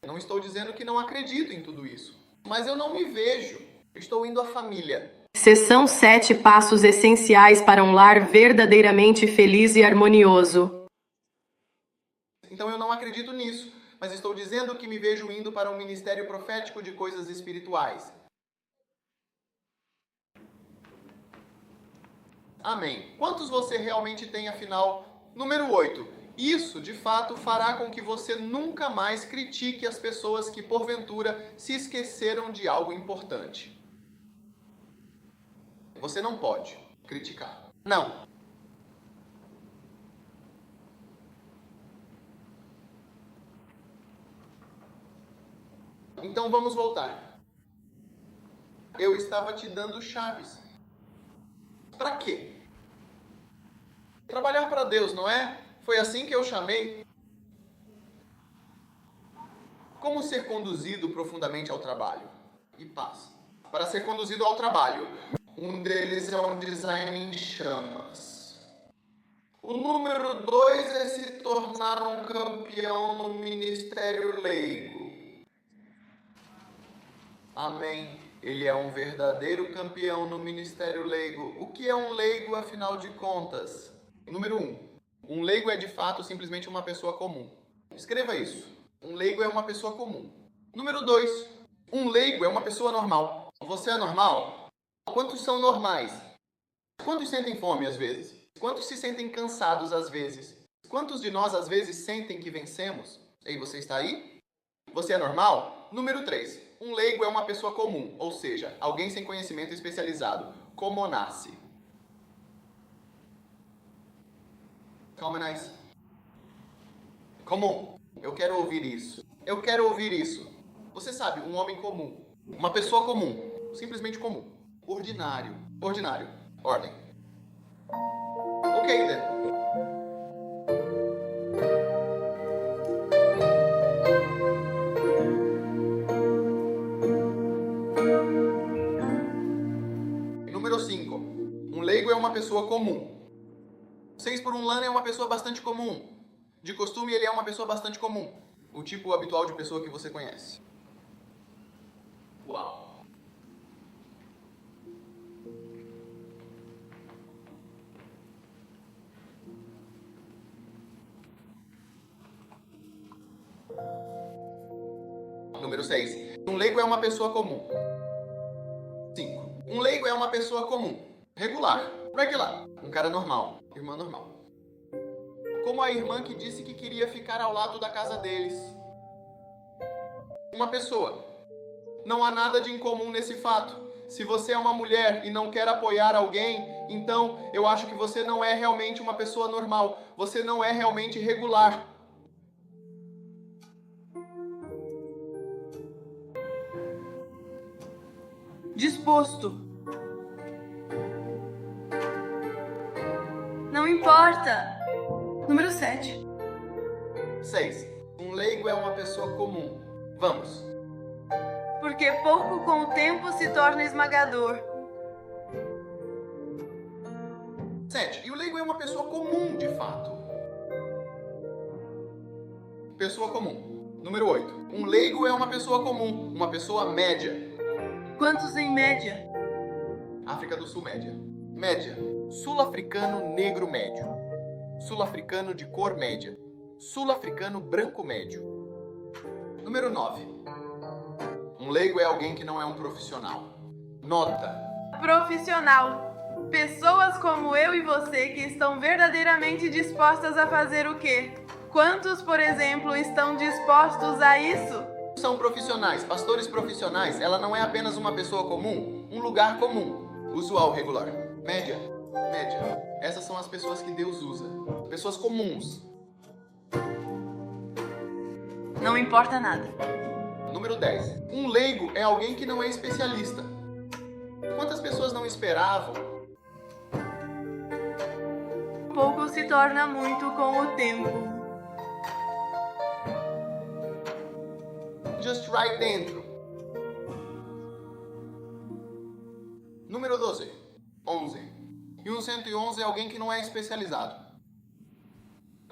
[SPEAKER 1] Não estou dizendo que não acredito em tudo isso, mas eu não me vejo. Estou indo à família.
[SPEAKER 4] Seção 7 Passos essenciais para um lar verdadeiramente feliz e harmonioso.
[SPEAKER 1] Então eu não acredito nisso, mas estou dizendo que me vejo indo para um ministério profético de coisas espirituais. Amém. Quantos você realmente tem, afinal? Número 8. Isso, de fato, fará com que você nunca mais critique as pessoas que, porventura, se esqueceram de algo importante. Você não pode criticar. Não. Então vamos voltar. Eu estava te dando chaves. Para quê? Trabalhar para Deus, não é? Foi assim que eu chamei. Como ser conduzido profundamente ao trabalho? E paz. Para ser conduzido ao trabalho, um deles é um design em chamas. O número 2 é se tornar um campeão no ministério leigo. Amém. Ele é um verdadeiro campeão no ministério leigo. O que é um leigo, afinal de contas? Número 1. Um leigo é de fato simplesmente uma pessoa comum. Escreva isso. Um leigo é uma pessoa comum. Número 2. Um leigo é uma pessoa normal. Você é normal? Quantos são normais? Quantos sentem fome às vezes? Quantos se sentem cansados às vezes? Quantos de nós às vezes sentem que vencemos? Ei, você está aí? Você é normal? Número 3. Um leigo é uma pessoa comum, ou seja, alguém sem conhecimento especializado. Como nasce? Commonize. Comum. Eu quero ouvir isso. Eu quero ouvir isso. Você sabe, um homem comum. Uma pessoa comum. Simplesmente comum. Ordinário. Ordinário. Ordem. Ok, then. Número 5. Um leigo é uma pessoa comum. 6 por 1 lana é uma pessoa bastante comum. De costume, ele é uma pessoa bastante comum. O tipo habitual de pessoa que você conhece. Uau. Número 6. Um leigo é uma pessoa comum. 5. Um leigo é uma pessoa comum. Regular. Regular. Um cara normal. Irmã normal. Como a irmã que disse que queria ficar ao lado da casa deles. Uma pessoa. Não há nada de incomum nesse fato. Se você é uma mulher e não quer apoiar alguém, então eu acho que você não é realmente uma pessoa normal. Você não é realmente regular.
[SPEAKER 3] Disposto. Não importa. Número 7.
[SPEAKER 1] 6. Um leigo é uma pessoa comum. Vamos.
[SPEAKER 3] Porque pouco com o tempo se torna esmagador.
[SPEAKER 1] 7. E o leigo é uma pessoa comum, de fato. Pessoa comum. Número 8. Um leigo é uma pessoa comum. Uma pessoa média.
[SPEAKER 3] Quantos em média?
[SPEAKER 1] África do Sul média. Média. Sul-africano negro médio. Sul-africano de cor média. Sul-africano branco médio. Número 9. Um leigo é alguém que não é um profissional. Nota.
[SPEAKER 3] Profissional. Pessoas como eu e você que estão verdadeiramente dispostas a fazer o quê? Quantos, por exemplo, estão dispostos a isso?
[SPEAKER 1] São profissionais, pastores profissionais. Ela não é apenas uma pessoa comum, um lugar comum. Usual, regular. Média. Média. Essas são as pessoas que Deus usa. Pessoas comuns.
[SPEAKER 3] Não importa nada.
[SPEAKER 1] Número 10. Um leigo é alguém que não é especialista. Quantas pessoas não esperavam?
[SPEAKER 3] Pouco se torna muito com o tempo.
[SPEAKER 1] Just right dentro. Número 12. 11. E um 111 é alguém que não é especializado.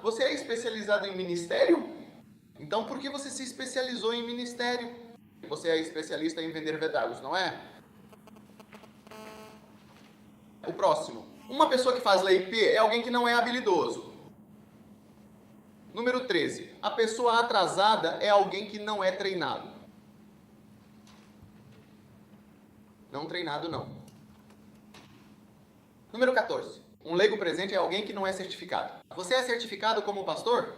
[SPEAKER 1] Você é especializado em ministério? Então por que você se especializou em ministério? Você é especialista em vender vedagos, não é? O próximo. Uma pessoa que faz leipê é alguém que não é habilidoso. Número 13. A pessoa atrasada é alguém que não é treinado. Não treinado, não. Número 14. Um leigo presente é alguém que não é certificado. Você é certificado como pastor?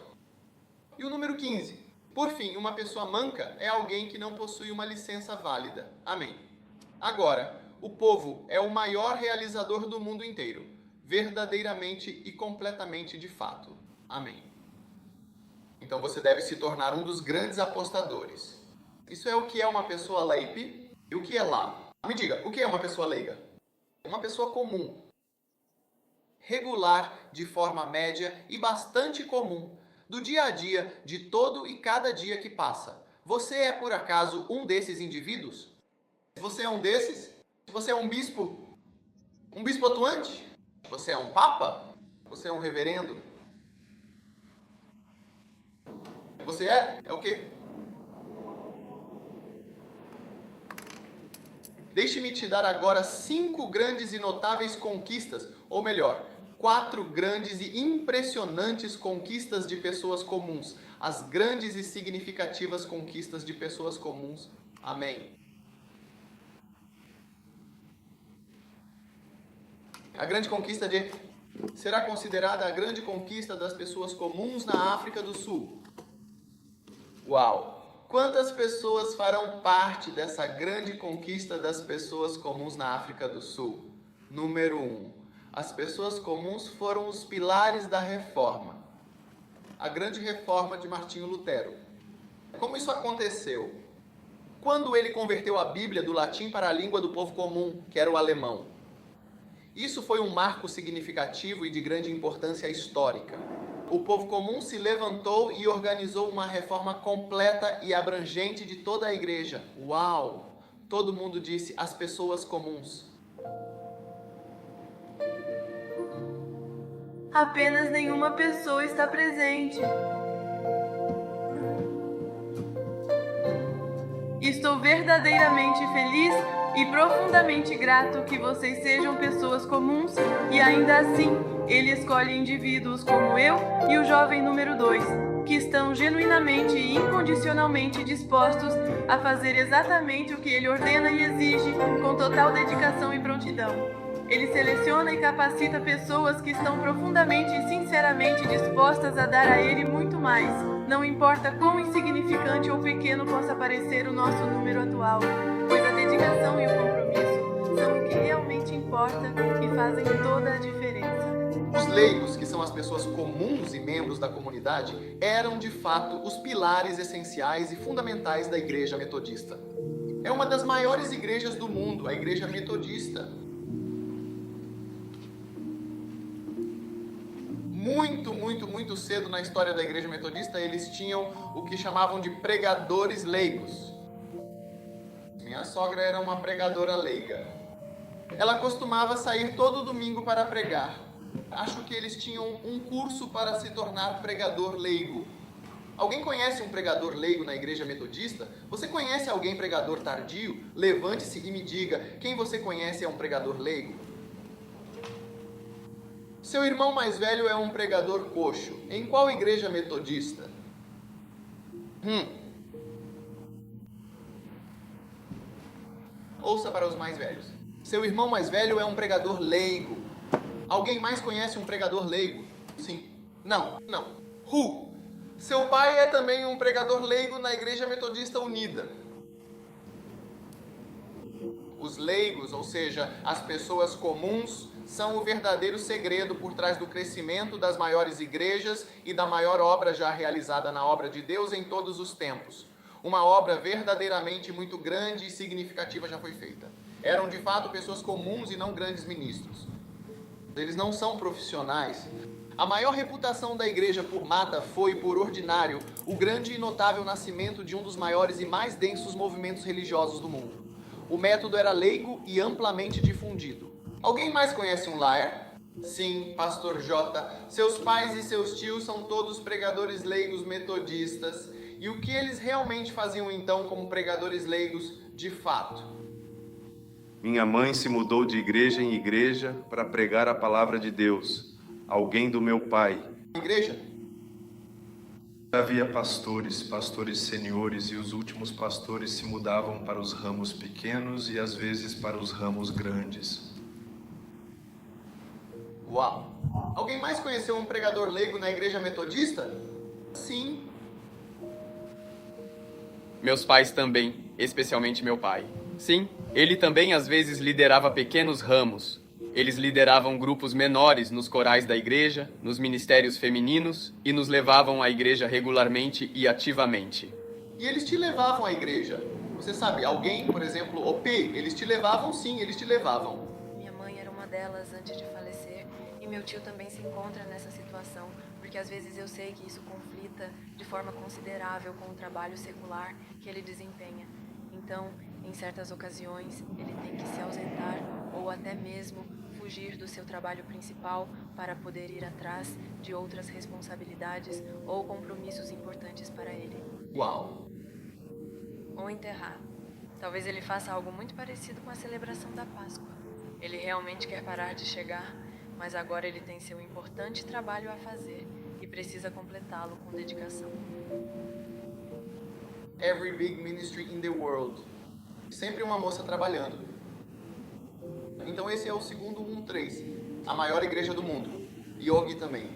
[SPEAKER 1] E o número 15. Por fim, uma pessoa manca é alguém que não possui uma licença válida. Amém. Agora, o povo é o maior realizador do mundo inteiro. Verdadeiramente e completamente de fato. Amém. Então você deve se tornar um dos grandes apostadores. Isso é o que é uma pessoa leipe e o que é lá. Me diga, o que é uma pessoa leiga? Uma pessoa comum, regular, de forma média e bastante comum, do dia a dia, de todo e cada dia que passa. Você é, por acaso, um desses indivíduos? Você é um desses? Você é um bispo? Um bispo atuante? Você é um papa? Você é um reverendo? Você é? É o quê? Deixe-me te dar agora 5 grandes e notáveis conquistas, ou melhor, 4 grandes e impressionantes conquistas de pessoas comuns. As grandes e significativas conquistas de pessoas comuns. Amém. A grande conquista será considerada a grande conquista das pessoas comuns na África do Sul. Uau! Quantas pessoas farão parte dessa grande conquista das pessoas comuns na África do Sul? Número 1. As pessoas comuns foram os pilares da reforma. A grande reforma de Martinho Lutero. Como isso aconteceu? Quando ele converteu a Bíblia do latim para a língua do povo comum, que era o alemão. Isso foi um marco significativo e de grande importância histórica. O povo comum se levantou e organizou uma reforma completa e abrangente de toda a igreja. Uau! Todo mundo disse, as pessoas comuns.
[SPEAKER 3] Apenas nenhuma pessoa está presente. Estou verdadeiramente feliz e profundamente grato que vocês sejam pessoas comuns e ainda assim ele escolhe indivíduos como eu e o jovem número 2, que estão genuinamente e incondicionalmente dispostos a fazer exatamente o que ele ordena e exige com total dedicação e prontidão. Ele seleciona e capacita pessoas que estão profundamente e sinceramente dispostas a dar a ele muito mais. Não importa quão insignificante ou pequeno possa parecer o nosso número atual, pois a dedicação e o compromisso são o que realmente importa e fazem toda a diferença.
[SPEAKER 1] Os leigos, que são as pessoas comuns e membros da comunidade, eram de fato os pilares essenciais e fundamentais da Igreja Metodista. É uma das maiores igrejas do mundo, a Igreja Metodista. Muito cedo na história da Igreja Metodista, eles tinham o que chamavam de pregadores leigos. Minha sogra era uma pregadora leiga. Ela costumava sair todo domingo para pregar. Acho que eles tinham um curso para se tornar pregador leigo. Alguém conhece um pregador leigo na Igreja Metodista? Você conhece alguém pregador tardio? Levante-se e me diga, quem você conhece é um pregador leigo? Seu irmão mais velho é um pregador coxo. Em qual igreja metodista? Ouça para os mais velhos. Seu irmão mais velho é um pregador leigo. Alguém mais conhece um pregador leigo? Sim. Não. Seu pai é também um pregador leigo na Igreja Metodista Unida. Os leigos, ou seja, as pessoas comuns, são o verdadeiro segredo por trás do crescimento das maiores igrejas e da maior obra já realizada na obra de Deus em todos os tempos. Uma obra verdadeiramente muito grande e significativa já foi feita. Eram de fato pessoas comuns e não grandes ministros. Eles não são profissionais. A maior reputação da igreja por Mata foi, por ordinário, o grande e notável nascimento de um dos maiores e mais densos movimentos religiosos do mundo. O método era leigo e amplamente difundido. Alguém mais conhece um Laer? Sim, Pastor J. Seus pais e seus tios são todos pregadores leigos metodistas. E o que eles realmente faziam então como pregadores leigos de fato?
[SPEAKER 6] Minha mãe se mudou de igreja em igreja para pregar a palavra de Deus. Alguém do meu pai.
[SPEAKER 1] Igreja?
[SPEAKER 6] Havia pastores seniores, e os últimos pastores se mudavam para os ramos pequenos e às vezes para os ramos grandes.
[SPEAKER 1] Uau! Alguém mais conheceu um pregador leigo na igreja metodista? Sim.
[SPEAKER 5] Meus pais também, especialmente meu pai. Sim, ele também às vezes liderava pequenos ramos. Eles lideravam grupos menores nos corais da igreja, nos ministérios femininos e nos levavam à igreja regularmente e ativamente.
[SPEAKER 1] E eles te levavam à igreja. Você sabe, alguém, por exemplo, OP, eles te levavam sim, eles te levavam.
[SPEAKER 7] Minha mãe era uma delas antes de falecer e meu tio também se encontra nessa situação, porque às vezes eu sei que isso conflita de forma considerável com o trabalho secular que ele desempenha. Então, em certas ocasiões, ele tem que se ausentar ou até mesmo fugir do seu trabalho principal para poder ir atrás de outras responsabilidades ou compromissos importantes para ele.
[SPEAKER 1] Uau!
[SPEAKER 7] Ou enterrar. Talvez ele faça algo muito parecido com a celebração da Páscoa. Ele realmente quer parar de chegar, mas agora ele tem seu importante trabalho a fazer e precisa completá-lo com dedicação.
[SPEAKER 1] Every big ministry in the world. Sempre uma moça trabalhando. Então esse é o segundo 1-3. A maior igreja do mundo. Yogi também.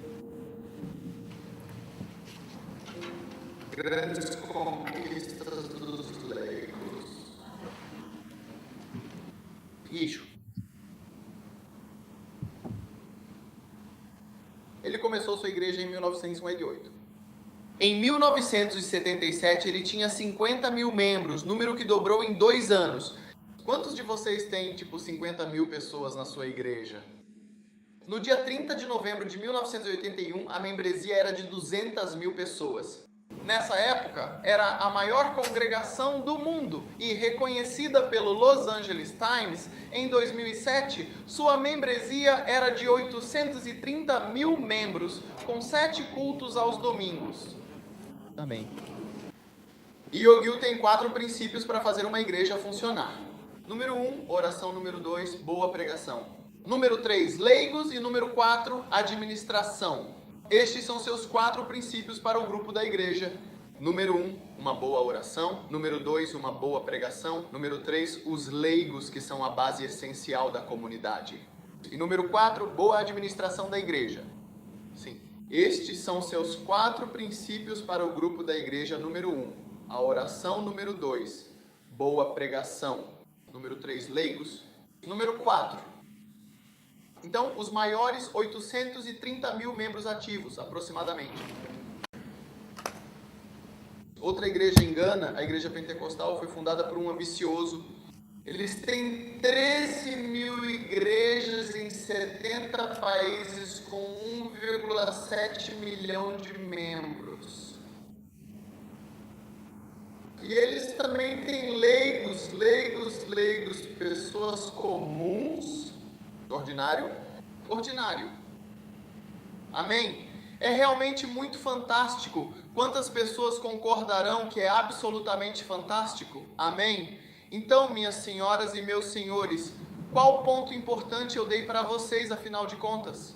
[SPEAKER 1] Grandes conquistas dos leigos. Ixo. Ele começou sua igreja em 1958. Em 1977, ele tinha 50 mil membros, número que dobrou em 2 anos. Quantos de vocês têm, 50 mil pessoas na sua igreja? No dia 30 de novembro de 1981, a membresia era de 200 mil pessoas. Nessa época, era a maior congregação do mundo e reconhecida pelo Los Angeles Times, em 2007, sua membresia era de 830 mil membros, com 7 cultos aos domingos. Amém. Yogi tem 4 princípios para fazer uma igreja funcionar. Número 1, oração. Número 2, boa pregação. Número 3, leigos. E número 4, administração. Estes são seus 4 princípios para o grupo da igreja. Número 1, uma boa oração. Número 2, uma boa pregação. Número 3, os leigos, que são a base essencial da comunidade. E número 4, boa administração da igreja. Sim. Estes são seus 4 princípios para o grupo da igreja. Número 1, a oração. Número 2, boa pregação. Número 3, leigos. Número 4. Então, os maiores 830 mil membros ativos, aproximadamente. Outra igreja em Gana, a igreja pentecostal, foi fundada por um ambicioso. Eles têm 13 mil igrejas em 70 países com 1,7 milhão de membros. E eles também têm leigos, pessoas comuns, ordinário. Amém? É realmente muito fantástico. Quantas pessoas concordarão que é absolutamente fantástico? Amém? Então, minhas senhoras e meus senhores, qual ponto importante eu dei para vocês, afinal de contas?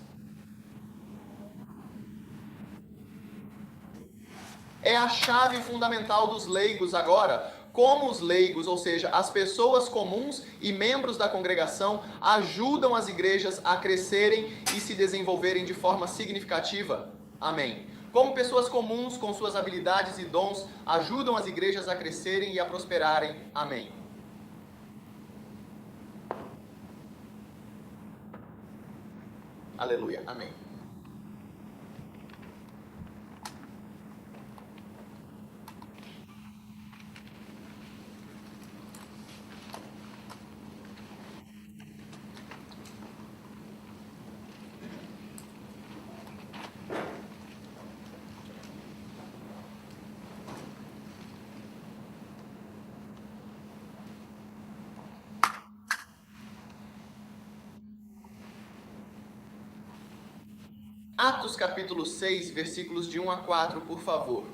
[SPEAKER 1] É a chave fundamental dos leigos agora. Como os leigos, ou seja, as pessoas comuns e membros da congregação, ajudam as igrejas a crescerem e se desenvolverem de forma significativa. Amém. Como pessoas comuns com suas habilidades e dons ajudam as igrejas a crescerem e a prosperarem. Amém. Aleluia. Amém. Atos capítulo 6, versículos de 1 a 4, por favor.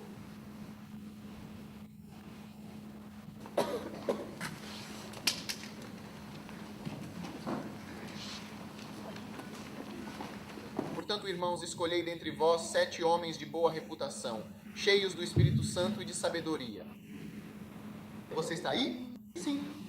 [SPEAKER 1] Portanto, irmãos, escolhei dentre vós 7 homens de boa reputação, cheios do Espírito Santo e de sabedoria. Você está aí? Sim.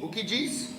[SPEAKER 1] o que diz?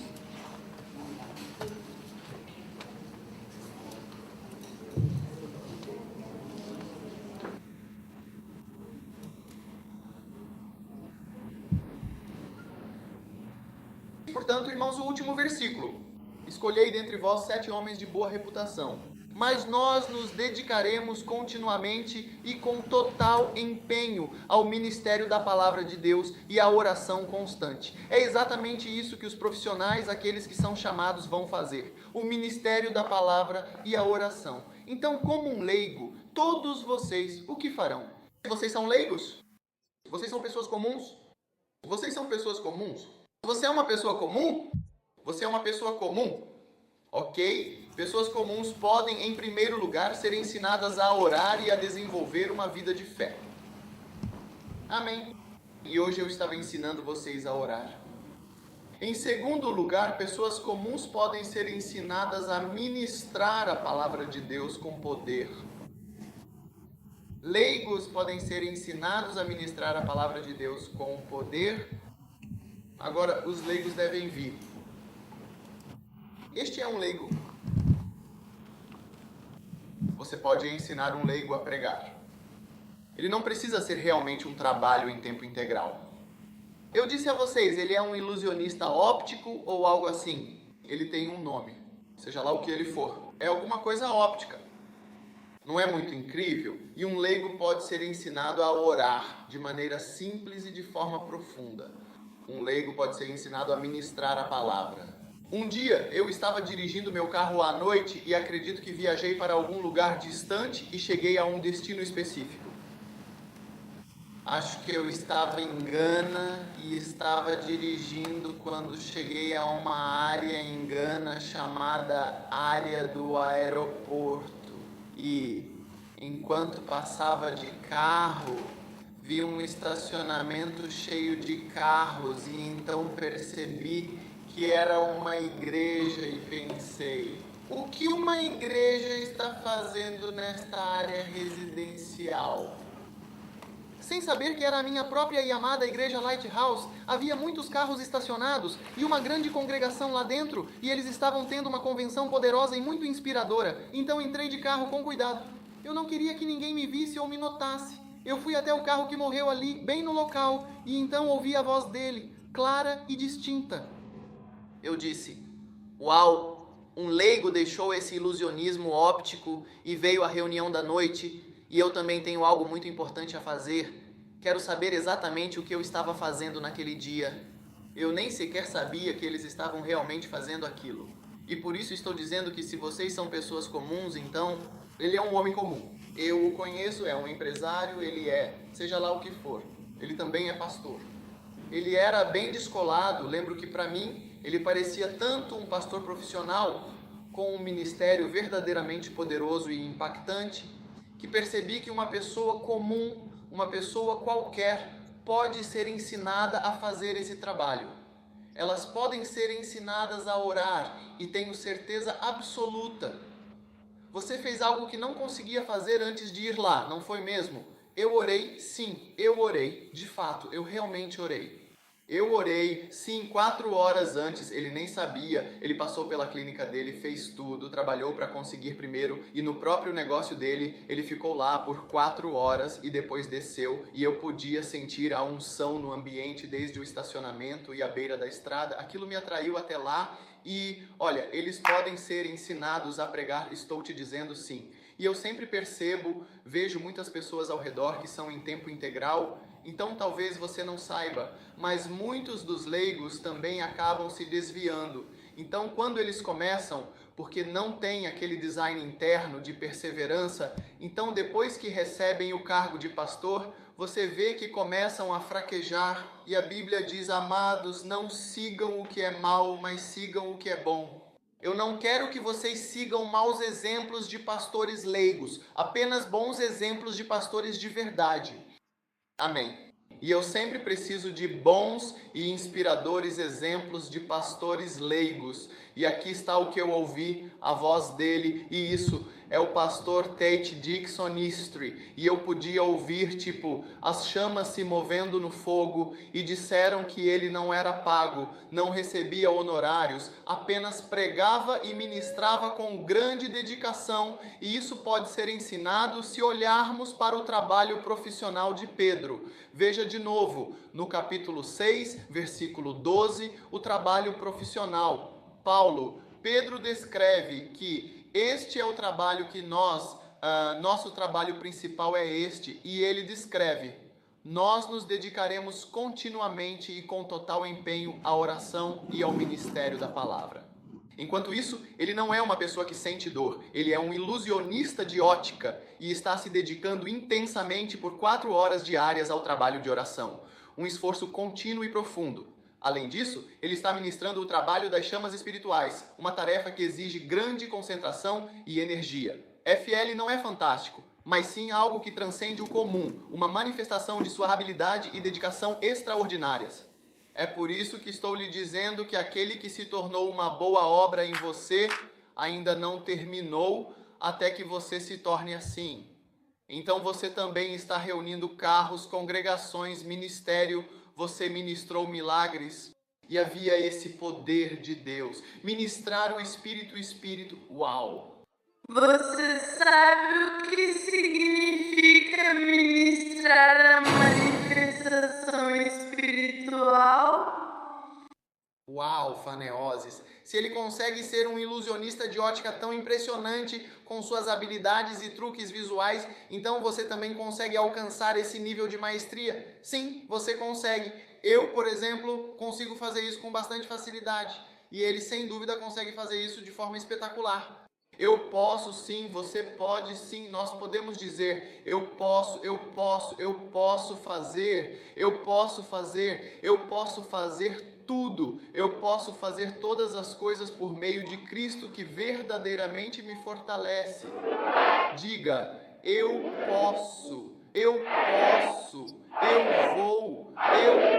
[SPEAKER 1] Portanto, irmãos, o último versículo. Escolhei dentre vós 7 homens de boa reputação, mas nós nos dedicaremos continuamente e com total empenho ao ministério da palavra de Deus e à oração constante. É exatamente isso que os profissionais, aqueles que são chamados, vão fazer. O ministério da palavra e a oração. Então, como um leigo, todos vocês, o que farão? Vocês são leigos? Vocês são pessoas comuns? Vocês são pessoas comuns? Você é uma pessoa comum? Você é uma pessoa comum? Ok? Pessoas comuns podem, em primeiro lugar, ser ensinadas a orar e a desenvolver uma vida de fé. Amém? E hoje eu estava ensinando vocês a orar. Em segundo lugar, pessoas comuns podem ser ensinadas a ministrar a palavra de Deus com poder. Leigos podem ser ensinados a ministrar a palavra de Deus com poder. Agora, os leigos devem vir. Este é um leigo. Você pode ensinar um leigo a pregar. Ele não precisa ser realmente um trabalho em tempo integral. Eu disse a vocês, ele é um ilusionista óptico ou algo assim. Ele tem um nome, seja lá o que ele for. É alguma coisa óptica. Não é muito incrível? E um leigo pode ser ensinado a orar de maneira simples e de forma profunda. Um leigo pode ser ensinado a ministrar a palavra. Um dia eu estava dirigindo meu carro à noite e acredito que viajei para algum lugar distante e cheguei a um destino específico. Acho que eu estava em Gana e estava dirigindo quando cheguei a uma área em Gana chamada Área do Aeroporto. E enquanto passava de carro, vi um estacionamento cheio de carros e então percebi que era uma igreja e pensei, o que uma igreja está fazendo nesta área residencial? Sem saber que era a minha própria e amada igreja Lighthouse, havia muitos carros estacionados e uma grande congregação lá dentro, e eles estavam tendo uma convenção poderosa e muito inspiradora. Então entrei de carro com cuidado. Eu não queria que ninguém me visse ou me notasse. Eu fui até o carro que morreu ali, bem no local, e então ouvi a voz dele, clara e distinta. Eu disse, uau, um leigo deixou esse ilusionismo óptico e veio à reunião da noite. E eu também tenho algo muito importante a fazer. Quero saber exatamente o que eu estava fazendo naquele dia. Eu nem sequer sabia que eles estavam realmente fazendo aquilo. E por isso estou dizendo que se vocês são pessoas comuns, então, ele é um homem comum. Eu o conheço, é um empresário, ele é, seja lá o que for. Ele também é pastor. Ele era bem descolado, lembro que para mim, ele parecia tanto um pastor profissional, com um ministério verdadeiramente poderoso e impactante, que percebi que uma pessoa comum, uma pessoa qualquer, pode ser ensinada a fazer esse trabalho. Elas podem ser ensinadas a orar e tenho certeza absoluta. Você fez algo que não conseguia fazer antes de ir lá, não foi mesmo? Eu orei, sim, eu orei, de fato, eu realmente orei. Eu orei, sim, 4 horas antes, ele nem sabia, ele passou pela clínica dele, fez tudo, trabalhou para conseguir primeiro e no próprio negócio dele, ele ficou lá por 4 horas e depois desceu e eu podia sentir a unção no ambiente desde o estacionamento e a beira da estrada, aquilo me atraiu até lá e, olha, eles podem ser ensinados a pregar, estou te dizendo sim. E eu sempre percebo, vejo muitas pessoas ao redor que são em tempo integral, então talvez você não saiba, mas muitos dos leigos também acabam se desviando. Então quando eles começam, porque não tem aquele design interno de perseverança, então depois que recebem o cargo de pastor, você vê que começam a fraquejar. E a Bíblia diz, amados, não sigam o que é mal, mas sigam o que é bom. Eu não quero que vocês sigam maus exemplos de pastores leigos, apenas bons exemplos de pastores de verdade. Amém. E eu sempre preciso de bons e inspiradores exemplos de pastores leigos. E aqui está o que eu ouvi, a voz dele, e isso é o pastor Tate Dixon Eastry, e eu podia ouvir, as chamas se movendo no fogo, e disseram que ele não era pago, não recebia honorários, apenas pregava e ministrava com grande dedicação, e isso pode ser ensinado se olharmos para o trabalho profissional de Pedro. Veja de novo, no capítulo 6, versículo 12, o trabalho profissional. Pedro descreve que este é o trabalho que nosso trabalho principal é este, e ele descreve: nós nos dedicaremos continuamente e com total empenho à oração e ao ministério da palavra. Enquanto isso, ele não é uma pessoa que sente dor, ele é um ilusionista de ótica e está se dedicando intensamente por 4 horas diárias ao trabalho de oração, um esforço contínuo e profundo. Além disso, ele está ministrando o trabalho das chamas espirituais, uma tarefa que exige grande concentração e energia. FL não é fantástico, mas sim algo que transcende o comum, uma manifestação de sua habilidade e dedicação extraordinárias. É por isso que estou lhe dizendo que aquele que se tornou uma boa obra em você ainda não terminou até que você se torne assim. Então você também está reunindo carros, congregações, ministério. Você ministrou milagres e havia esse poder de Deus. Ministrar o Espírito. Uau!
[SPEAKER 3] Você sabe o que significa ministrar a manifestação espiritual?
[SPEAKER 1] Uau, Faneoses! Se ele consegue ser um ilusionista de ótica tão impressionante com suas habilidades e truques visuais, então você também consegue alcançar esse nível de maestria? Sim, você consegue. Eu, por exemplo, consigo fazer isso com bastante facilidade. E ele, sem dúvida, consegue fazer isso de forma espetacular. Eu posso sim, você pode sim, nós podemos dizer: eu posso fazer tudo, eu posso fazer todas as coisas por meio de Cristo que verdadeiramente me fortalece. Diga: eu posso, eu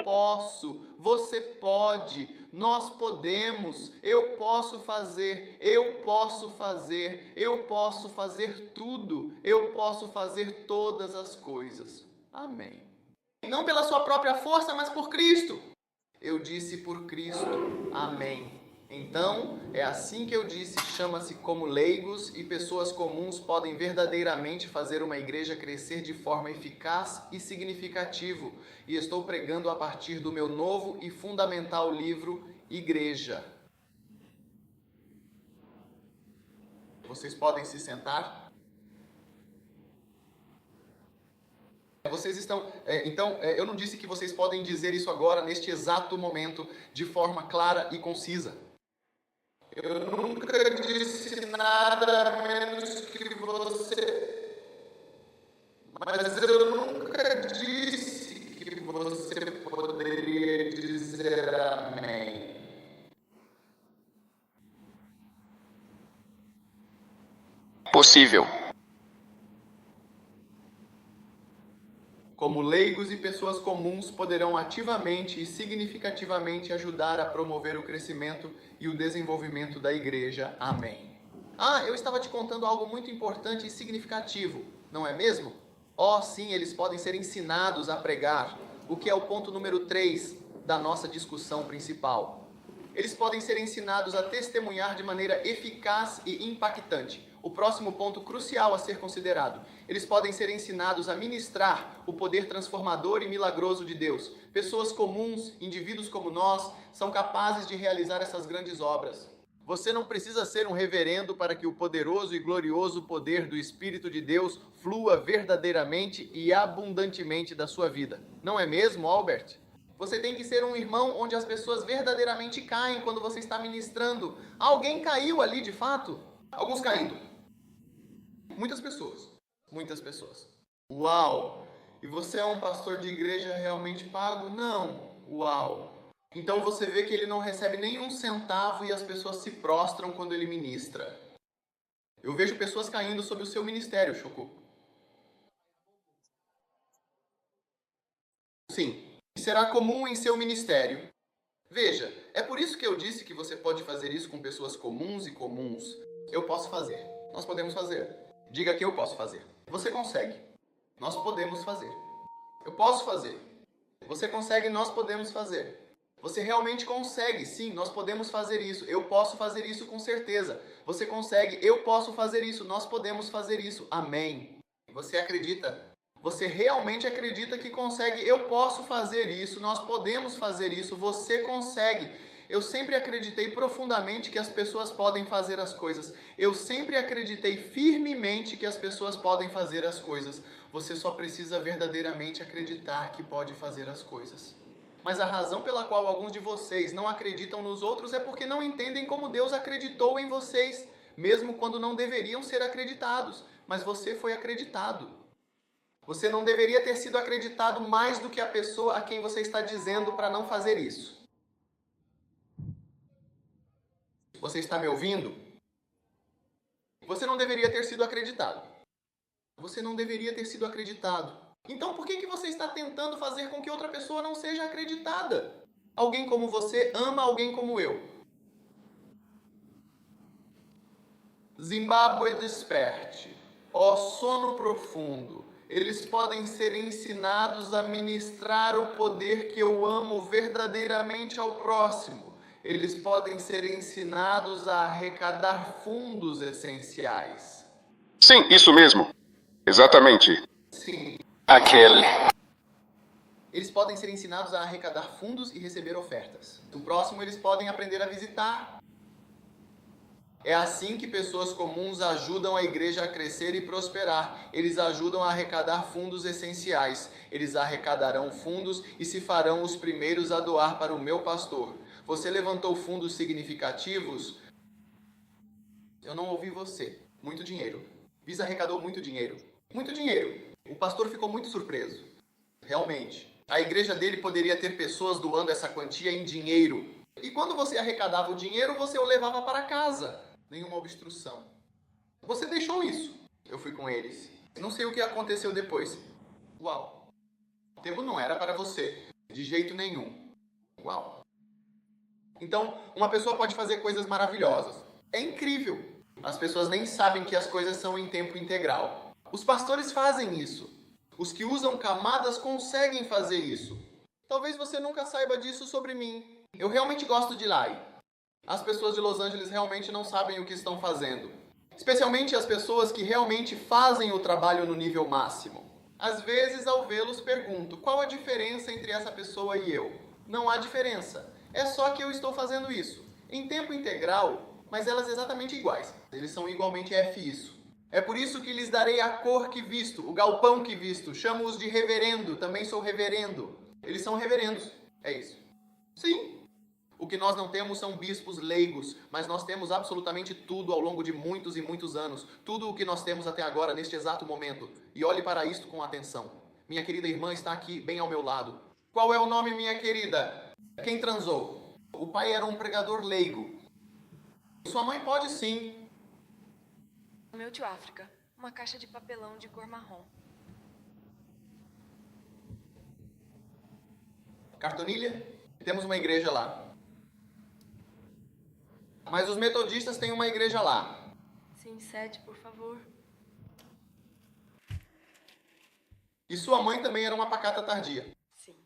[SPEAKER 1] posso, você pode, nós podemos, eu posso fazer tudo, eu posso fazer todas as coisas. Amém. Não pela sua própria força, mas por Cristo. Eu disse por Cristo. Amém. Então, é assim que eu disse, chama-se como leigos e pessoas comuns podem verdadeiramente fazer uma igreja crescer de forma eficaz e significativa. E estou pregando a partir do meu novo e fundamental livro, Igreja. Vocês podem se sentar? Vocês estão... eu não disse que vocês podem dizer isso agora, neste exato momento, de forma clara e concisa. Eu nunca disse nada menos que você. Mas eu nunca disse que você poderia dizer amém.
[SPEAKER 5] Possível.
[SPEAKER 1] Como leigos e pessoas comuns poderão ativamente e significativamente ajudar a promover o crescimento e o desenvolvimento da igreja. Amém. Eu estava te contando algo muito importante e significativo, não é mesmo? Sim, eles podem ser ensinados a pregar, o que é o ponto número 3 da nossa discussão principal. Eles podem ser ensinados a testemunhar de maneira eficaz e impactante. O próximo ponto crucial a ser considerado. Eles podem ser ensinados a ministrar o poder transformador e milagroso de Deus. Pessoas comuns, indivíduos como nós, são capazes de realizar essas grandes obras. Você não precisa ser um reverendo para que o poderoso e glorioso poder do Espírito de Deus flua verdadeiramente e abundantemente da sua vida. Não é mesmo, Albert? Você tem que ser um irmão onde as pessoas verdadeiramente caem quando você está ministrando. Alguém caiu ali de fato? Alguns caindo. Muitas pessoas. Uau! E você é um pastor de igreja realmente pago? Não. Uau! Então você vê que ele não recebe nenhum centavo e as pessoas se prostram quando ele ministra. Eu vejo pessoas caindo sob o seu ministério, Choco. Sim, será comum em seu ministério. Veja, é por isso que eu disse que você pode fazer isso com pessoas comuns e comuns. Eu posso fazer. Nós podemos fazer. Diga que eu posso fazer. Você consegue. Nós podemos fazer. Eu posso fazer. Você consegue, nós podemos fazer. Você realmente consegue, sim, nós podemos fazer isso. Eu posso fazer isso com certeza. Você consegue, eu posso fazer isso, nós podemos fazer isso. Amém. Você acredita? Você realmente acredita que consegue? Eu posso fazer isso, nós podemos fazer isso, você consegue. Eu sempre acreditei profundamente que as pessoas podem fazer as coisas. Eu sempre acreditei firmemente que as pessoas podem fazer as coisas. Você só precisa verdadeiramente acreditar que pode fazer as coisas. Mas a razão pela qual alguns de vocês não acreditam nos outros é porque não entendem como Deus acreditou em vocês, mesmo quando não deveriam ser acreditados. Mas você foi acreditado. Você não deveria ter sido acreditado mais do que a pessoa a quem você está dizendo para não fazer isso. Você está me ouvindo? Você não deveria ter sido acreditado. Você não deveria ter sido acreditado. Então por que você está tentando fazer com que outra pessoa não seja acreditada? Alguém como você ama alguém como eu. Zimbábue desperte. Ó sono profundo. Eles podem ser ensinados a ministrar o poder que eu amo verdadeiramente ao próximo. Eles podem ser ensinados a arrecadar fundos essenciais.
[SPEAKER 2] Sim, isso mesmo. Exatamente.
[SPEAKER 1] Sim.
[SPEAKER 2] Aquele.
[SPEAKER 1] Eles podem ser ensinados a arrecadar fundos e receber ofertas. O próximo, eles podem aprender a visitar. É assim que pessoas comuns ajudam a igreja a crescer e prosperar. Eles ajudam a arrecadar fundos essenciais. Eles arrecadarão fundos e se farão os primeiros a doar para o meu pastor. Você levantou fundos significativos? Eu não ouvi você. Muito dinheiro. Visa arrecadou muito dinheiro. Muito dinheiro. O pastor ficou muito surpreso. Realmente. A igreja dele poderia ter pessoas doando essa quantia em dinheiro. E quando você arrecadava o dinheiro, você o levava para casa. Nenhuma obstrução. Você deixou isso. Eu fui com eles. Não sei o que aconteceu depois. Uau. O tempo não era para você. De jeito nenhum. Uau. Então, uma pessoa pode fazer coisas maravilhosas. É incrível. As pessoas nem sabem que as coisas são em tempo integral. Os pastores fazem isso. Os que usam camadas conseguem fazer isso. Talvez você nunca saiba disso sobre mim. Eu realmente gosto de Lai. As pessoas de Los Angeles realmente não sabem o que estão fazendo. Especialmente as pessoas que realmente fazem o trabalho no nível máximo. Às vezes, ao vê-los, pergunto, qual a diferença entre essa pessoa e eu? Não há diferença. É só que eu estou fazendo isso. Em tempo integral, mas elas exatamente iguais. Eles são igualmente F isso. É por isso que lhes darei a cor que visto, o galpão que visto. Chamo-os de reverendo, também sou reverendo. Eles são reverendos. É isso. Sim. O que nós não temos são bispos leigos, mas nós temos absolutamente tudo ao longo de muitos e muitos anos. Tudo o que nós temos até agora, neste exato momento. E olhe para isto com atenção. Minha querida irmã está aqui, bem ao meu lado. Qual é o nome, minha querida? Quem transou? O pai era um pregador leigo. Sua mãe pode sim.
[SPEAKER 7] Meu tio África, uma caixa de papelão de cor marrom.
[SPEAKER 1] Cartonilha? Temos uma igreja lá. Mas os metodistas têm uma igreja lá.
[SPEAKER 7] Sim, sede, por favor.
[SPEAKER 1] E sua mãe também era uma pacata tardia.
[SPEAKER 7] Sim.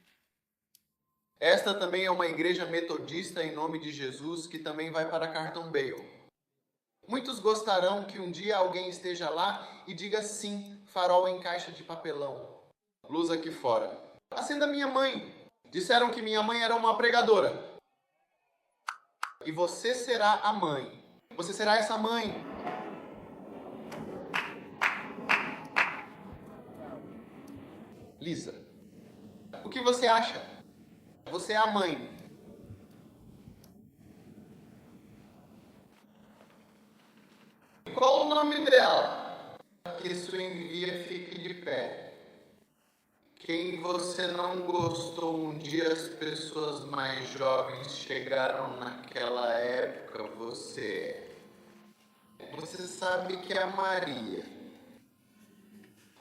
[SPEAKER 1] Esta também é uma igreja metodista em nome de Jesus, que também vai para Carton Bale. Muitos gostarão que um dia alguém esteja lá e diga sim, farol em caixa de papelão. Luz aqui fora. Acenda minha mãe. Disseram que minha mãe era uma pregadora. E você será a mãe. Você será essa mãe. Lisa, o que você acha? Você é a mãe. Qual o nome dela? Que sua envia fique de pé. Quem você não gostou um dia, as pessoas mais jovens chegaram naquela época, você sabe que é a Maria.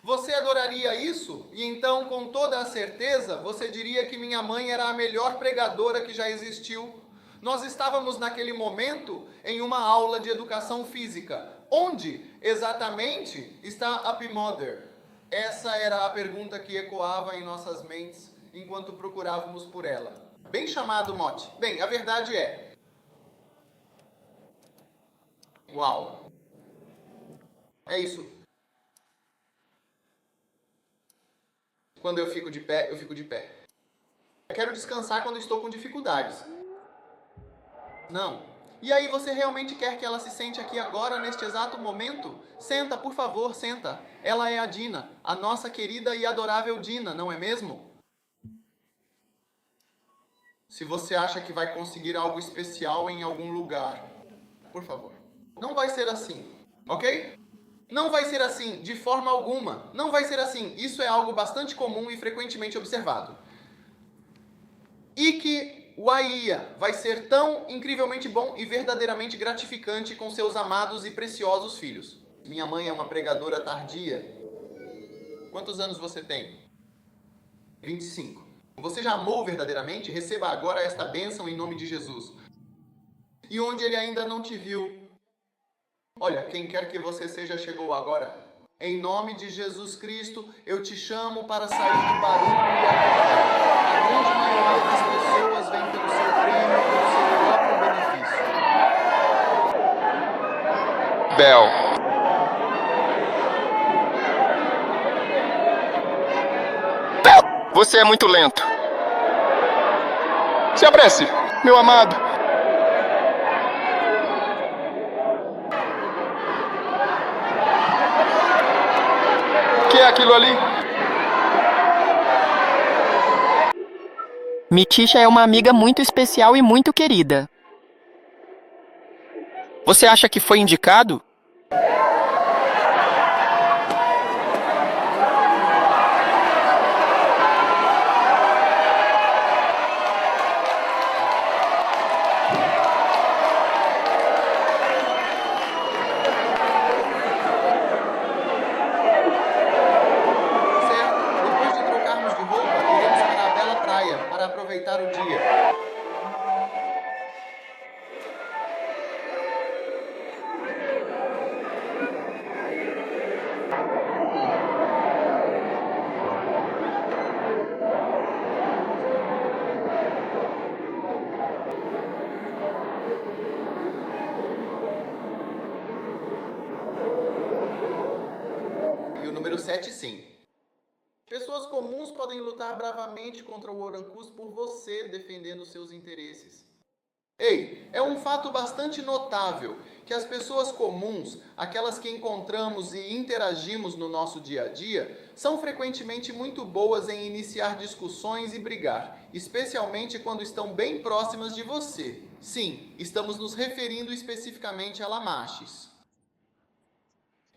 [SPEAKER 1] Você adoraria isso? E então, com toda a certeza, você diria que minha mãe era a melhor pregadora que já existiu. Nós estávamos naquele momento em uma aula de educação física. Onde? exatamente está Up Mother? Essa era a pergunta que ecoava em nossas mentes enquanto procurávamos por ela. Bem chamado, Mote. Bem, a verdade é... Uau. É isso. Quando eu fico de pé, eu fico de pé. Eu quero descansar quando estou com dificuldades. Não. E aí, você realmente quer que ela se sente aqui agora, neste exato momento? Senta, por favor, senta. Ela é a Dina, a nossa querida e adorável Dina, não é mesmo? Se você acha que vai conseguir algo especial em algum lugar, por favor. Não vai ser assim, ok? Não vai ser assim, de forma alguma. Não vai ser assim. Isso é algo bastante comum e frequentemente observado. Ike Waia vai ser tão incrivelmente bom e verdadeiramente gratificante com seus amados e preciosos filhos. Minha mãe é uma pregadora tardia. Quantos anos você tem? 25. Você já amou verdadeiramente? Receba agora esta bênção em nome de Jesus. E onde ele ainda não te viu, olha, quem quer que você seja chegou agora. Em nome de Jesus Cristo, eu te chamo para sair do barulho e adorar. A grande maioria das pessoas vem pelo seu prêmio, pelo seu próprio benefício.
[SPEAKER 2] Bel. Você é muito lento. Se apresse, meu amado. O que é aquilo ali?
[SPEAKER 8] Mitisha é uma amiga muito especial e muito querida. Você acha que foi indicado?
[SPEAKER 1] Aproveitar o dia. E o número 7, sim. Pessoas comuns podem lutar bravamente contra o Orancus por você, defendendo seus interesses. Ei, é um fato bastante notável que as pessoas comuns, aquelas que encontramos e interagimos no nosso dia a dia, são frequentemente muito boas em iniciar discussões e brigar, especialmente quando estão bem próximas de você. Sim, estamos nos referindo especificamente a Lamaches.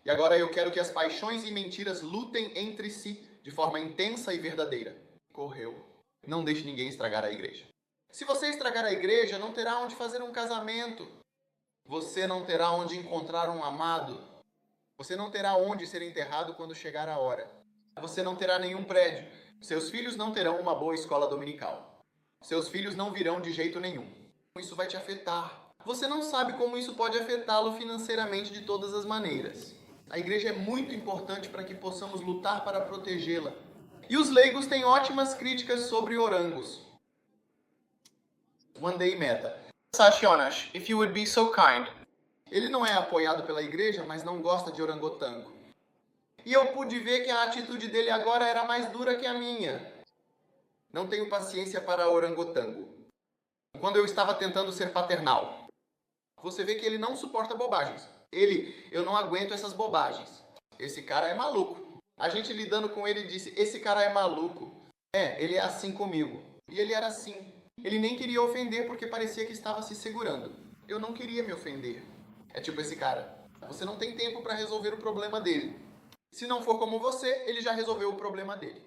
[SPEAKER 1] E agora eu quero que as paixões e mentiras lutem entre si de forma intensa e verdadeira. Correu. Não deixe ninguém estragar a igreja. Se você estragar a igreja, não terá onde fazer um casamento. Você não terá onde encontrar um amado. Você não terá onde ser enterrado quando chegar a hora. Você não terá nenhum prédio. Seus filhos não terão uma boa escola dominical. Seus filhos não virão de jeito nenhum. Isso vai te afetar. Você não sabe como isso pode afetá-lo financeiramente de todas as maneiras. A igreja é muito importante para que possamos lutar para protegê-la. E os leigos têm ótimas críticas sobre orangos. One Day Meta. Sashionash, if you would be so kind. Ele não é apoiado pela igreja, mas não gosta de orangotango. E eu pude ver que a atitude dele agora era mais dura que a minha. Não tenho paciência para orangotango. Quando eu estava tentando ser paternal. Você vê que ele não suporta bobagens. Eu não aguento essas bobagens. Esse cara é maluco. A gente lidando com ele disse, esse cara é maluco. Ele é assim comigo. E ele era assim. Ele nem queria ofender porque parecia que estava se segurando. Eu não queria me ofender. É tipo esse cara. Você não tem tempo para resolver o problema dele. Se não for como você, ele já resolveu o problema dele.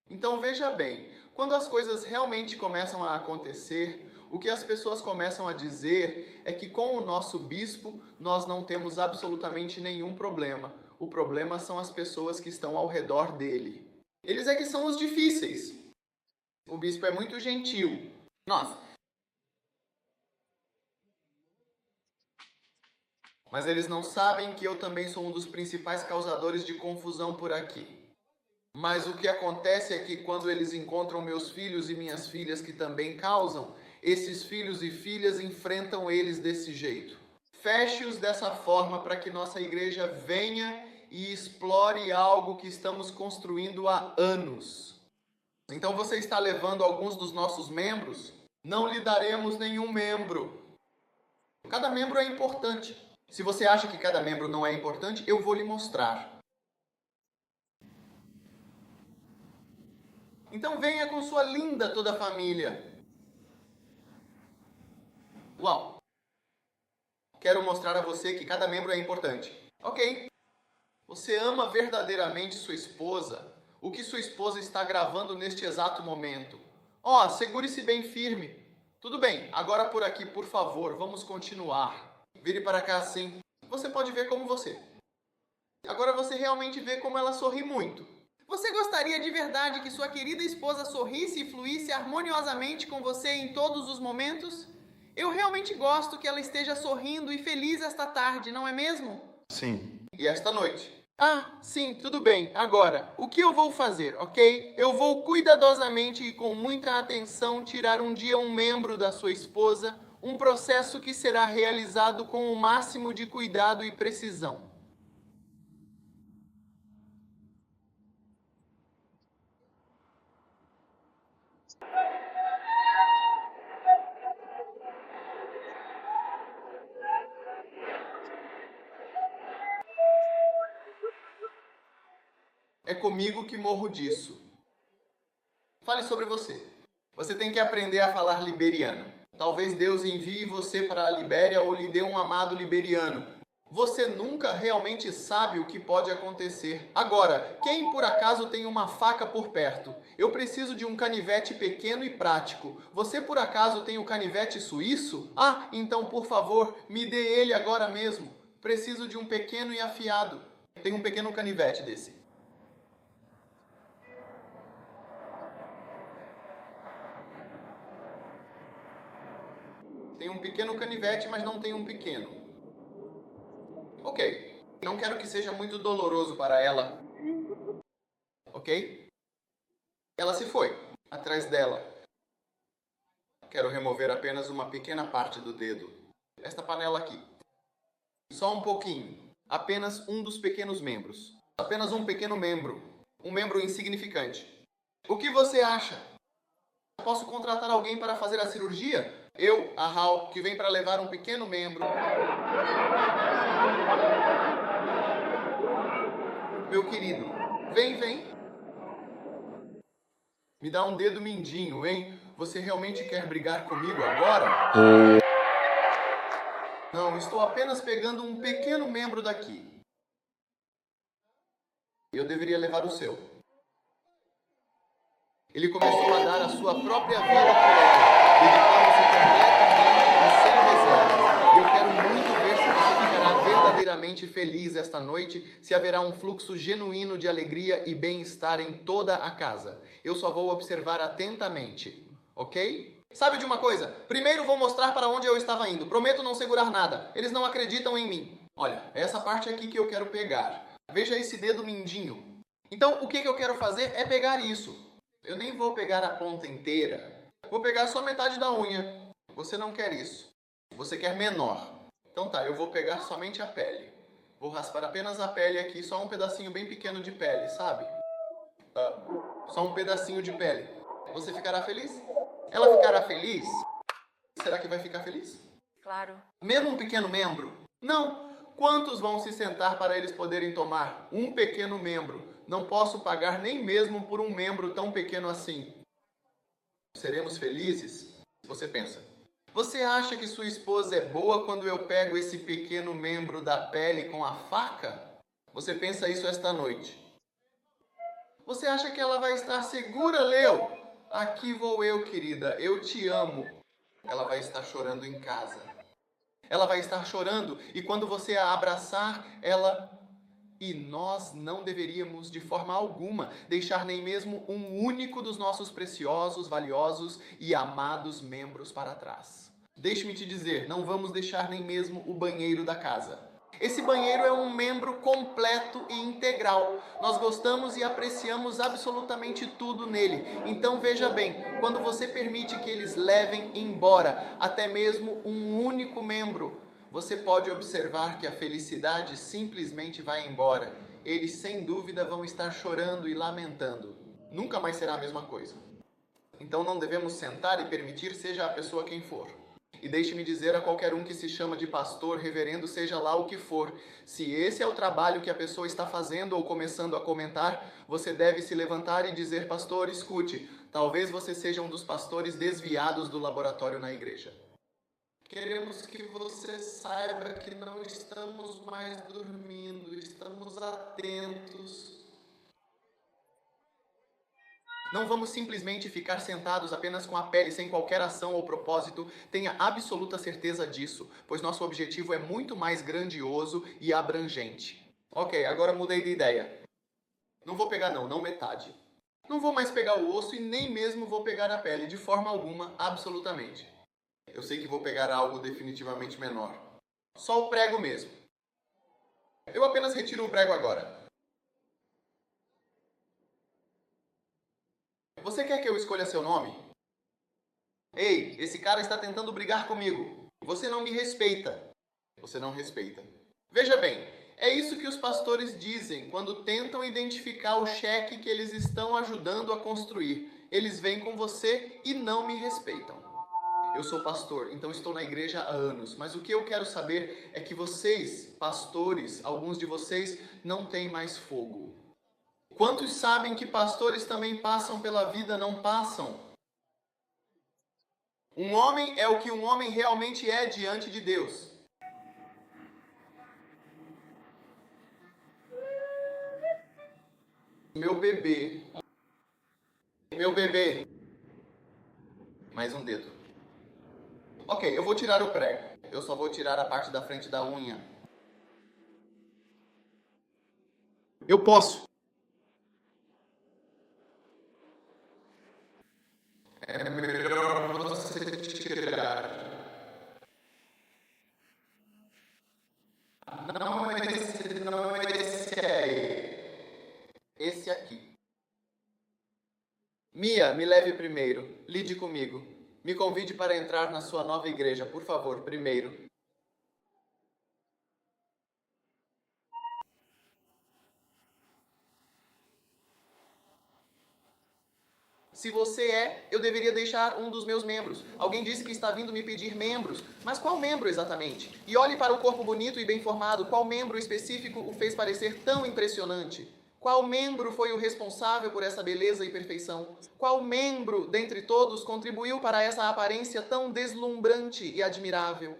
[SPEAKER 1] Então veja bem, quando as coisas realmente começam a acontecer, o que as pessoas começam a dizer é que com o nosso bispo nós não temos absolutamente nenhum problema. O problema são as pessoas que estão ao redor dele. Eles é que são os difíceis. O bispo é muito gentil. Nossa. Mas eles não sabem que eu também sou um dos principais causadores de confusão por aqui. Mas o que acontece é que quando eles encontram meus filhos e minhas filhas que também causam, esses filhos e filhas enfrentam eles desse jeito. Feche-os dessa forma para que nossa igreja venha e explore algo que estamos construindo há anos. Então você está levando alguns dos nossos membros? Não lhe daremos nenhum membro. Cada membro é importante. Se você acha que cada membro não é importante, eu vou lhe mostrar. Então venha com sua linda toda a família. Uau! Quero mostrar a você que cada membro é importante. Ok. Você ama verdadeiramente sua esposa? O que sua esposa está gravando neste exato momento? Ó, segure-se bem firme. Tudo bem, agora por aqui, por favor, vamos continuar. Vire para cá assim. Você pode ver como você. Agora você realmente vê como ela sorri muito. Você gostaria de verdade que sua querida esposa sorrisse e fluísse harmoniosamente com você em todos os momentos? Eu realmente gosto que ela esteja sorrindo e feliz esta tarde, não é mesmo?
[SPEAKER 6] Sim.
[SPEAKER 1] E esta noite? Ah, sim, tudo bem. Agora, o que eu vou fazer, ok? Eu vou cuidadosamente e com muita atenção tirar um dia um membro da sua esposa, um processo que será realizado com o máximo de cuidado e precisão. É comigo que morro disso. Fale sobre você. Você tem que aprender a falar liberiano. Talvez Deus envie você para a Libéria ou lhe dê um amado liberiano. Você nunca realmente sabe o que pode acontecer. Agora, quem por acaso tem uma faca por perto? Eu preciso de um canivete pequeno e prático. Você por acaso tem o canivete suíço? Ah, então por favor, me dê ele agora mesmo. Preciso de um pequeno e afiado. Tem um pequeno canivete desse. Tem um pequeno canivete, mas não tem um pequeno. Ok. Não quero que seja muito doloroso para ela. Ok? Ela se foi. Atrás dela. Quero remover apenas uma pequena parte do dedo. Esta panela aqui. Só um pouquinho. Apenas um dos pequenos membros. Apenas um pequeno membro. Um membro insignificante. O que você acha? Posso contratar alguém para fazer a cirurgia? Eu, a Hal, que vem para levar um pequeno membro. Meu querido, vem. Me dá um dedo mindinho, hein? Você realmente quer brigar comigo agora? Não, estou apenas pegando um pequeno membro daqui. Eu deveria levar o seu. Ele começou a dar a sua própria vida por ela, dedicando-se completamente e sem reservas. E eu quero muito ver se você ficará verdadeiramente feliz esta noite, se haverá um fluxo genuíno de alegria e bem-estar em toda a casa. Eu só vou observar atentamente, ok? Sabe de uma coisa? Primeiro vou mostrar para onde eu estava indo. Prometo não segurar nada. Eles não acreditam em mim. Olha, é essa parte aqui que eu quero pegar. Veja esse dedo mindinho. Então, o que eu quero fazer é pegar isso. Eu nem vou pegar a ponta inteira. Vou pegar só metade da unha. Você não quer isso. Você quer menor. Então tá, eu vou pegar somente a pele. Vou raspar apenas a pele aqui, só um pedacinho bem pequeno de pele, sabe? Só um pedacinho de pele. Você ficará feliz? Ela ficará feliz? Será que vai ficar feliz?
[SPEAKER 7] Claro.
[SPEAKER 1] Mesmo um pequeno membro? Não. Quantos vão se sentar para eles poderem tomar um pequeno membro? Não posso pagar nem mesmo por um membro tão pequeno assim. Seremos felizes? Você pensa. Você acha que sua esposa é boa quando eu pego esse pequeno membro da pele com a faca? Você pensa isso esta noite. Você acha que ela vai estar segura, Leo? Aqui vou eu, querida. Eu te amo. Ela vai estar chorando em casa. Ela vai estar chorando e quando você a abraçar, ela... E nós não deveríamos, de forma alguma, deixar nem mesmo um único dos nossos preciosos, valiosos e amados membros para trás. Deixe-me te dizer, não vamos deixar nem mesmo o banheiro da casa. Esse banheiro é um membro completo e integral. Nós gostamos e apreciamos absolutamente tudo nele. Então veja bem, quando você permite que eles levem embora até mesmo um único membro, você pode observar que a felicidade simplesmente vai embora. Eles sem dúvida vão estar chorando e lamentando. Nunca mais será a mesma coisa. Então não devemos sentar e permitir seja a pessoa quem for. E deixe-me dizer a qualquer um que se chama de pastor, reverendo, seja lá o que for, se esse é o trabalho que a pessoa está fazendo ou começando a comentar, você deve se levantar e dizer: pastor, escute, talvez você seja um dos pastores desviados do laboratório na igreja. Queremos que você saiba que não estamos mais dormindo, estamos atentos. Não vamos simplesmente ficar sentados apenas com a pele, sem qualquer ação ou propósito. Tenha absoluta certeza disso, pois nosso objetivo é muito mais grandioso e abrangente. Ok, agora mudei de ideia. Não vou pegar não metade. Não vou mais pegar o osso e nem mesmo vou pegar a pele, de forma alguma, absolutamente. Eu sei que vou pegar algo definitivamente menor. Só o prego mesmo. Eu apenas retiro o prego agora. Você quer que eu escolha seu nome? Ei, esse cara está tentando brigar comigo. Você não me respeita. Você não respeita. Veja bem, é isso que os pastores dizem quando tentam identificar o cheque que eles estão ajudando a construir. Eles vêm com você e não me respeitam. Eu sou pastor, então estou na igreja há anos, mas o que eu quero saber é que vocês, pastores, alguns de vocês, não têm mais fogo. Quantos sabem que pastores também passam pela vida, não passam? Um homem é o que um homem realmente é diante de Deus. Meu bebê. Meu bebê. Mais um dedo. Ok, eu vou tirar o prego. Eu só vou tirar a parte da frente da unha. Eu posso. É melhor você tirar. Não esse aí. Esse aqui. Mia, me leve primeiro. Lide comigo. Me convide para entrar na sua nova igreja, por favor, primeiro. Se você é, eu deveria deixar um dos meus membros. Alguém disse que está vindo me pedir membros. Mas qual membro exatamente? E olhe para o corpo bonito e bem formado. Qual membro específico o fez parecer tão impressionante? Qual membro foi o responsável por essa beleza e perfeição? Qual membro, dentre todos, contribuiu para essa aparência tão deslumbrante e admirável?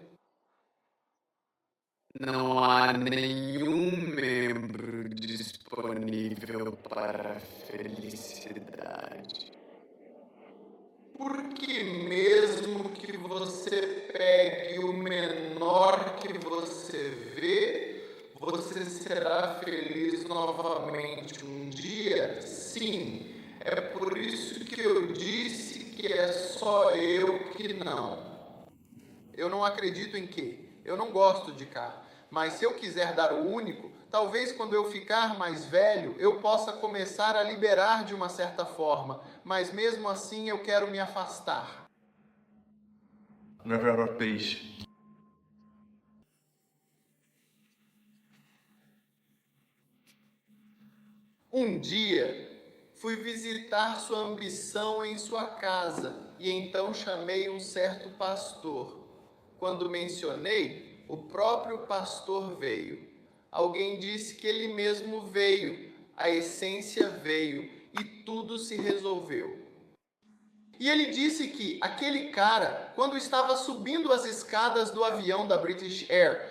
[SPEAKER 5] Não há nenhum membro disponível para a felicidade.
[SPEAKER 1] Porque mesmo que você pegue o menor que você vê, você será feliz novamente um dia? Sim, é por isso que eu disse que é só eu que não. Eu não acredito em quê? Eu não gosto de cá. Mas se eu quiser dar o único, talvez quando eu ficar mais velho, eu possa começar a liberar de uma certa forma. Mas mesmo assim eu quero me afastar.
[SPEAKER 6] Never our page.
[SPEAKER 1] Um dia, fui visitar sua ambição em sua casa e então chamei um certo pastor. Quando mencionei, o próprio pastor veio. Alguém disse que ele mesmo veio, a essência veio e tudo se resolveu. E ele disse que aquele cara, quando estava subindo as escadas do avião da British Air,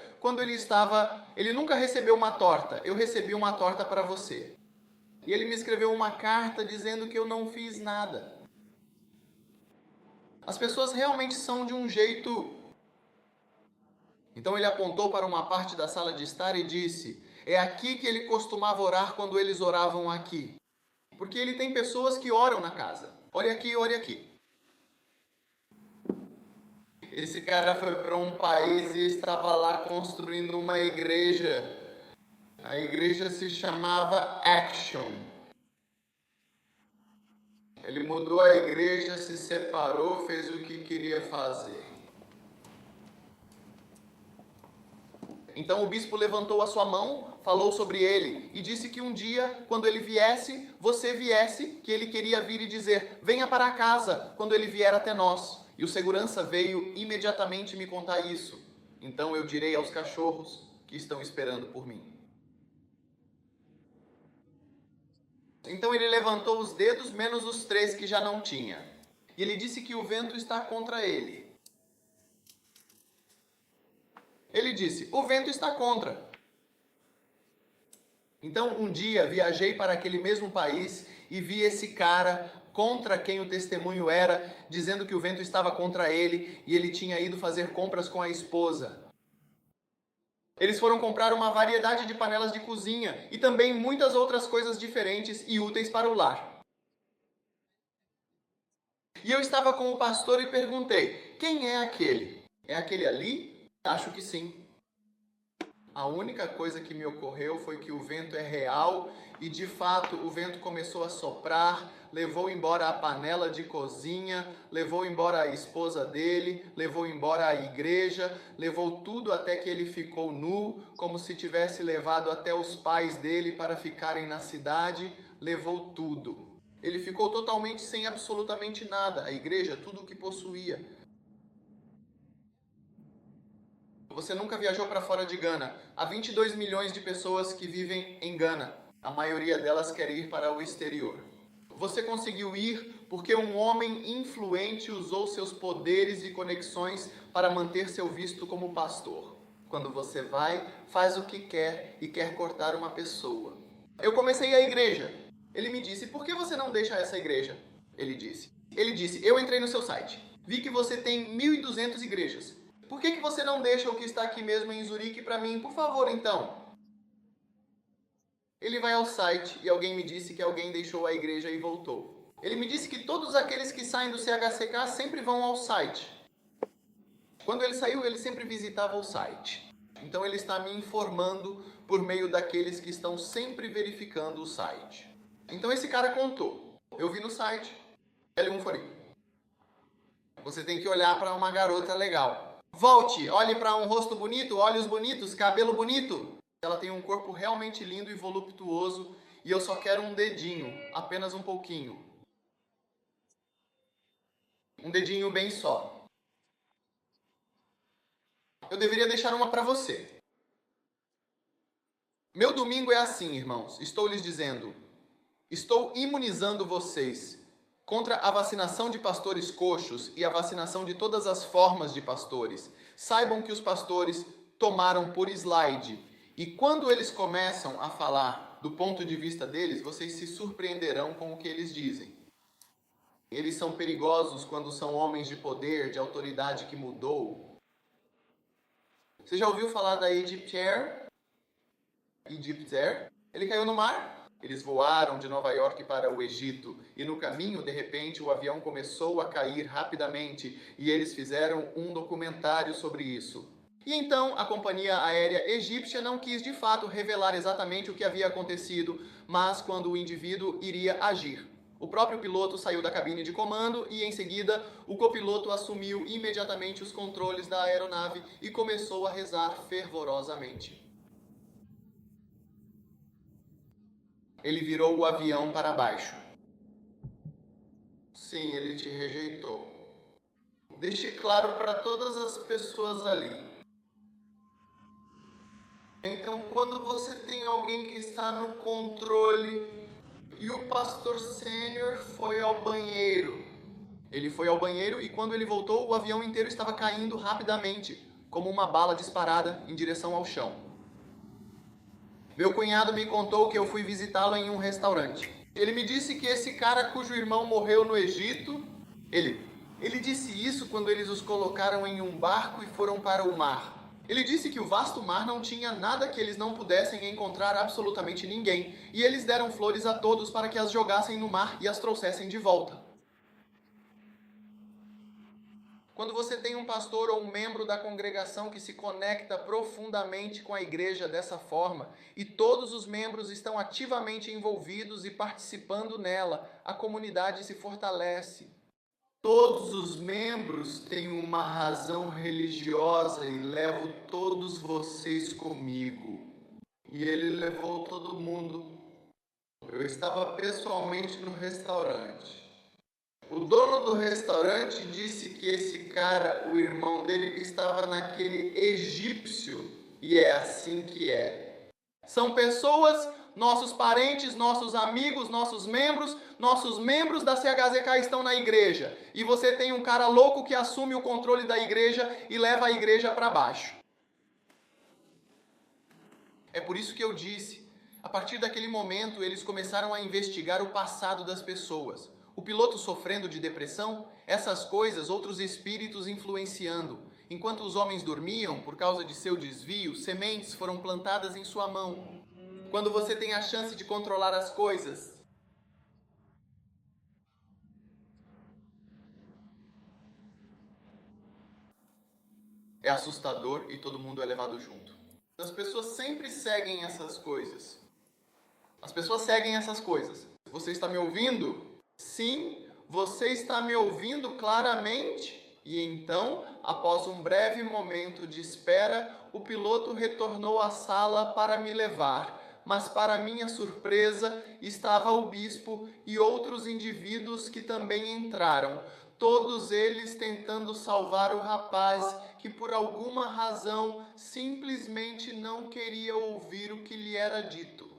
[SPEAKER 1] ele nunca recebeu uma torta. Eu recebi uma torta para você. E ele me escreveu uma carta dizendo que eu não fiz nada. As pessoas realmente são de um jeito... Então ele apontou para uma parte da sala de estar e disse: é aqui que ele costumava orar quando eles oravam aqui. Porque ele tem pessoas que oram na casa. Olha aqui, olha aqui. Esse cara foi para um país e estava lá construindo uma igreja. A igreja se chamava Action. Ele mudou a igreja, se separou, fez o que queria fazer. Então o bispo levantou a sua mão, falou sobre ele e disse que um dia, quando ele viesse, você viesse, que ele queria vir e dizer: venha para casa quando ele vier até nós. E o segurança veio imediatamente me contar isso. Então eu direi aos cachorros que estão esperando por mim. Então ele levantou os dedos, menos os 3 que já não tinha. E ele disse que o vento está contra ele. Ele disse: o vento está contra. Então um dia viajei para aquele mesmo país e vi esse cara contra quem o testemunho era, dizendo que o vento estava contra ele e ele tinha ido fazer compras com a esposa. Eles foram comprar uma variedade de panelas de cozinha e também muitas outras coisas diferentes e úteis para o lar. E eu estava com o pastor e perguntei: quem é aquele? É aquele ali? Acho que sim. A única coisa que me ocorreu foi que o vento é real e, de fato, o vento começou a soprar, levou embora a panela de cozinha, levou embora a esposa dele, levou embora a igreja, levou tudo até que ele ficou nu, como se tivesse levado até os pais dele para ficarem na cidade, levou tudo. Ele ficou totalmente sem absolutamente nada, a igreja, tudo o que possuía. Você nunca viajou para fora de Gana. Há 22 milhões de pessoas que vivem em Gana. A maioria delas quer ir para o exterior. Você conseguiu ir porque um homem influente usou seus poderes e conexões para manter seu visto como pastor. Quando você vai, faz o que quer e quer cortar uma pessoa. Eu comecei a igreja. Ele me disse: por que você não deixa essa igreja? Ele disse, eu entrei no seu site. Vi que você tem 1.200 igrejas. Por que você não deixa o que está aqui mesmo em Zurique para mim, por favor, então? Ele vai ao site e alguém me disse que alguém deixou a igreja e voltou. Ele me disse que todos aqueles que saem do CHCK sempre vão ao site. Quando ele saiu, ele sempre visitava o site. Então ele está me informando por meio daqueles que estão sempre verificando o site. Então esse cara contou. Eu vi no site. L1 Você tem que olhar para uma garota legal. Volte, olhe para um rosto bonito, olhos bonitos, cabelo bonito. Ela tem um corpo realmente lindo e voluptuoso e eu só quero um dedinho, apenas um pouquinho. Um dedinho bem só. Eu deveria deixar uma para você. Meu domingo é assim, irmãos. Estou lhes dizendo. Estou imunizando vocês contra a vacinação de pastores coxos e a vacinação de todas as formas de pastores. Saibam que os pastores tomaram por slide. E quando eles começam a falar do ponto de vista deles, vocês se surpreenderão com o que eles dizem. Eles são perigosos quando são homens de poder, de autoridade que mudou. Você já ouviu falar da Egypt Air? Egypt Air? Ele caiu no mar. Eles voaram de Nova York para o Egito e no caminho, de repente, o avião começou a cair rapidamente e eles fizeram um documentário sobre isso. E então a companhia aérea egípcia não quis de fato revelar exatamente o que havia acontecido, mas quando o indivíduo iria agir. O próprio piloto saiu da cabine de comando e em seguida o copiloto assumiu imediatamente os controles da aeronave e começou a rezar fervorosamente. Ele virou o avião para baixo. Sim, ele te rejeitou. Deixe claro para todas as pessoas ali. Então, quando você tem alguém que está no controle e o pastor sênior foi ao banheiro. Ele foi ao banheiro e quando ele voltou, o avião inteiro estava caindo rapidamente, como uma bala disparada em direção ao chão. Meu cunhado me contou que eu fui visitá-lo em um restaurante. Ele me disse que esse cara cujo irmão morreu no Egito, ele disse isso quando eles os colocaram em um barco e foram para o mar. Ele disse que o vasto mar não tinha nada que eles não pudessem encontrar absolutamente ninguém, e eles deram flores a todos para que as jogassem no mar e as trouxessem de volta. Quando você tem um pastor ou um membro da congregação que se conecta profundamente com a igreja dessa forma, e todos os membros estão ativamente envolvidos e participando nela, a comunidade se fortalece. Todos os membros têm uma razão religiosa e levo todos vocês comigo. E ele levou todo mundo. Eu estava pessoalmente no restaurante. O dono do restaurante disse que esse cara, o irmão dele, estava naquele egípcio. E é assim que é. São pessoas, nossos parentes, nossos amigos, nossos membros da CHZK estão na igreja. E você tem um cara louco que assume o controle da igreja e leva a igreja para baixo. É por isso que eu disse, a partir daquele momento eles começaram a investigar o passado das pessoas. O piloto sofrendo de depressão, essas coisas, outros espíritos influenciando. Enquanto os homens dormiam, por causa de seu desvio, sementes foram plantadas em sua mão. Quando você tem a chance de controlar as coisas, é assustador e todo mundo é levado junto. As pessoas sempre seguem essas coisas. As pessoas seguem essas coisas. Você está me ouvindo? Sim, você está me ouvindo claramente. E então, após um breve momento de espera, o piloto retornou à sala para me levar. Mas, para minha surpresa, estava o bispo e outros indivíduos que também entraram. Todos eles tentando salvar o rapaz que, por alguma razão, simplesmente não queria ouvir o que lhe era dito.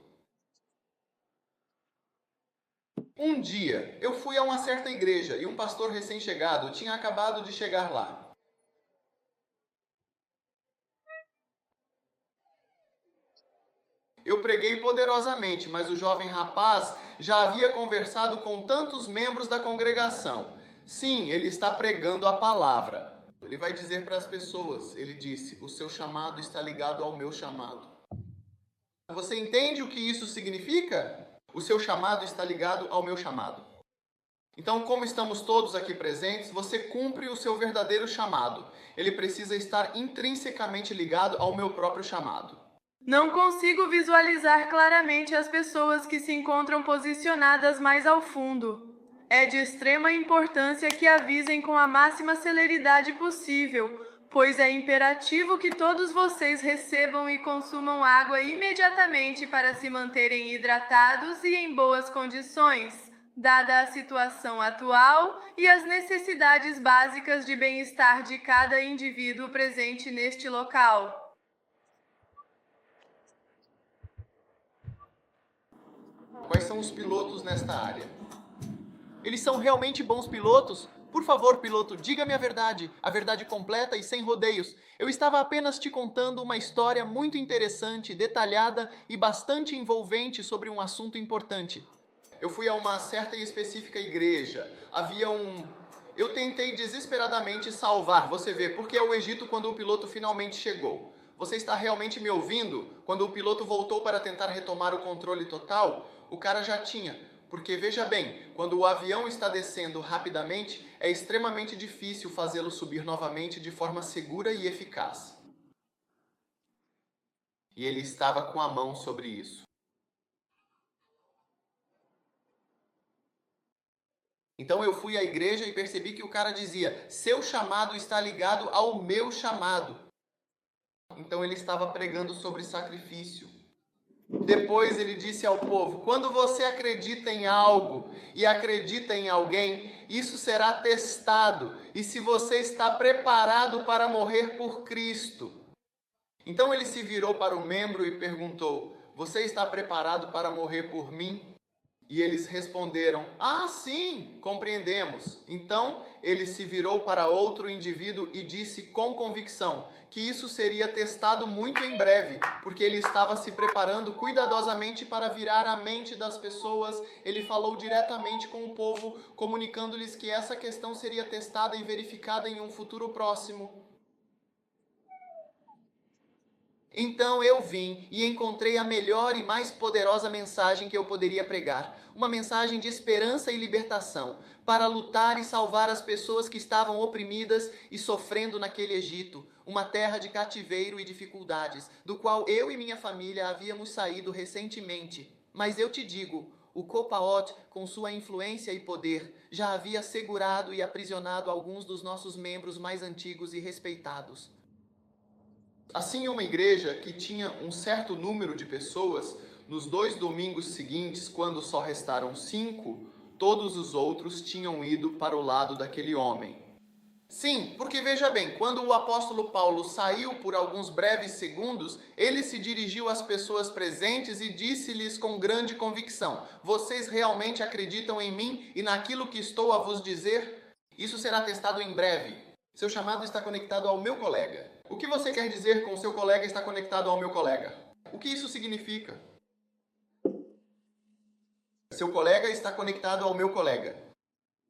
[SPEAKER 1] Um dia, eu fui a uma certa igreja e um pastor recém-chegado tinha acabado de chegar lá. Eu preguei poderosamente, mas o jovem rapaz já havia conversado com tantos membros da congregação. Sim, ele está pregando a palavra. Ele vai dizer para as pessoas, ele disse, o seu chamado está ligado ao meu chamado. Você entende o que isso significa? O seu chamado está ligado ao meu chamado. Então, como estamos todos aqui presentes, você cumpre o seu verdadeiro chamado. Ele precisa estar intrinsecamente ligado ao meu próprio chamado.
[SPEAKER 3] Não consigo visualizar claramente as pessoas que se encontram posicionadas mais ao fundo. É de extrema importância que avisem com a máxima celeridade possível, pois é imperativo que todos vocês recebam e consumam água imediatamente para se manterem hidratados e em boas condições, dada a situação atual e as necessidades básicas de bem-estar de cada indivíduo presente neste local.
[SPEAKER 1] Quais são os pilotos nesta área? Eles são realmente bons pilotos? Por favor, piloto, diga-me a verdade completa e sem rodeios. Eu estava apenas te contando uma história muito interessante, detalhada e bastante envolvente sobre um assunto importante. Eu fui a uma certa e específica igreja. Eu tentei desesperadamente salvar, você vê, porque é o Egito quando o piloto finalmente chegou. Você está realmente me ouvindo? Quando o piloto voltou para tentar retomar o controle total, o cara já tinha. Porque veja bem, quando o avião está descendo rapidamente, é extremamente difícil fazê-lo subir novamente de forma segura e eficaz. E ele estava com a mão sobre isso. Então eu fui à igreja e percebi que o cara dizia, seu chamado está ligado ao meu chamado. Então ele estava pregando sobre sacrifício. Depois ele disse ao povo, quando você acredita em algo e acredita em alguém, isso será testado. E se você está preparado para morrer por Cristo. Então ele se virou para o membro e perguntou, você está preparado para morrer por mim? E eles responderam, ah, sim, compreendemos. Então ele se virou para outro indivíduo e disse com convicção que isso seria testado muito em breve, porque ele estava se preparando cuidadosamente para virar a mente das pessoas. Ele falou diretamente com o povo, comunicando-lhes que essa questão seria testada e verificada em um futuro próximo. Então eu vim e encontrei a melhor e mais poderosa mensagem que eu poderia pregar. Uma mensagem de esperança e libertação, para lutar e salvar as pessoas que estavam oprimidas e sofrendo naquele Egito, uma terra de cativeiro e dificuldades, do qual eu e minha família havíamos saído recentemente. Mas eu te digo, o Copaot, com sua influência e poder, já havia segurado e aprisionado alguns dos nossos membros mais antigos e respeitados. Assim, uma igreja que tinha um certo número de pessoas, nos 2 domingos seguintes, quando só restaram 5, todos os outros tinham ido para o lado daquele homem. Sim, porque veja bem, quando o apóstolo Paulo saiu por alguns breves segundos, ele se dirigiu às pessoas presentes e disse-lhes com grande convicção: vocês realmente acreditam em mim e naquilo que estou a vos dizer? Isso será testado em breve. Seu chamado está conectado ao meu colega. O que você quer dizer com seu colega está conectado ao meu colega? O que isso significa? Seu colega está conectado ao meu colega.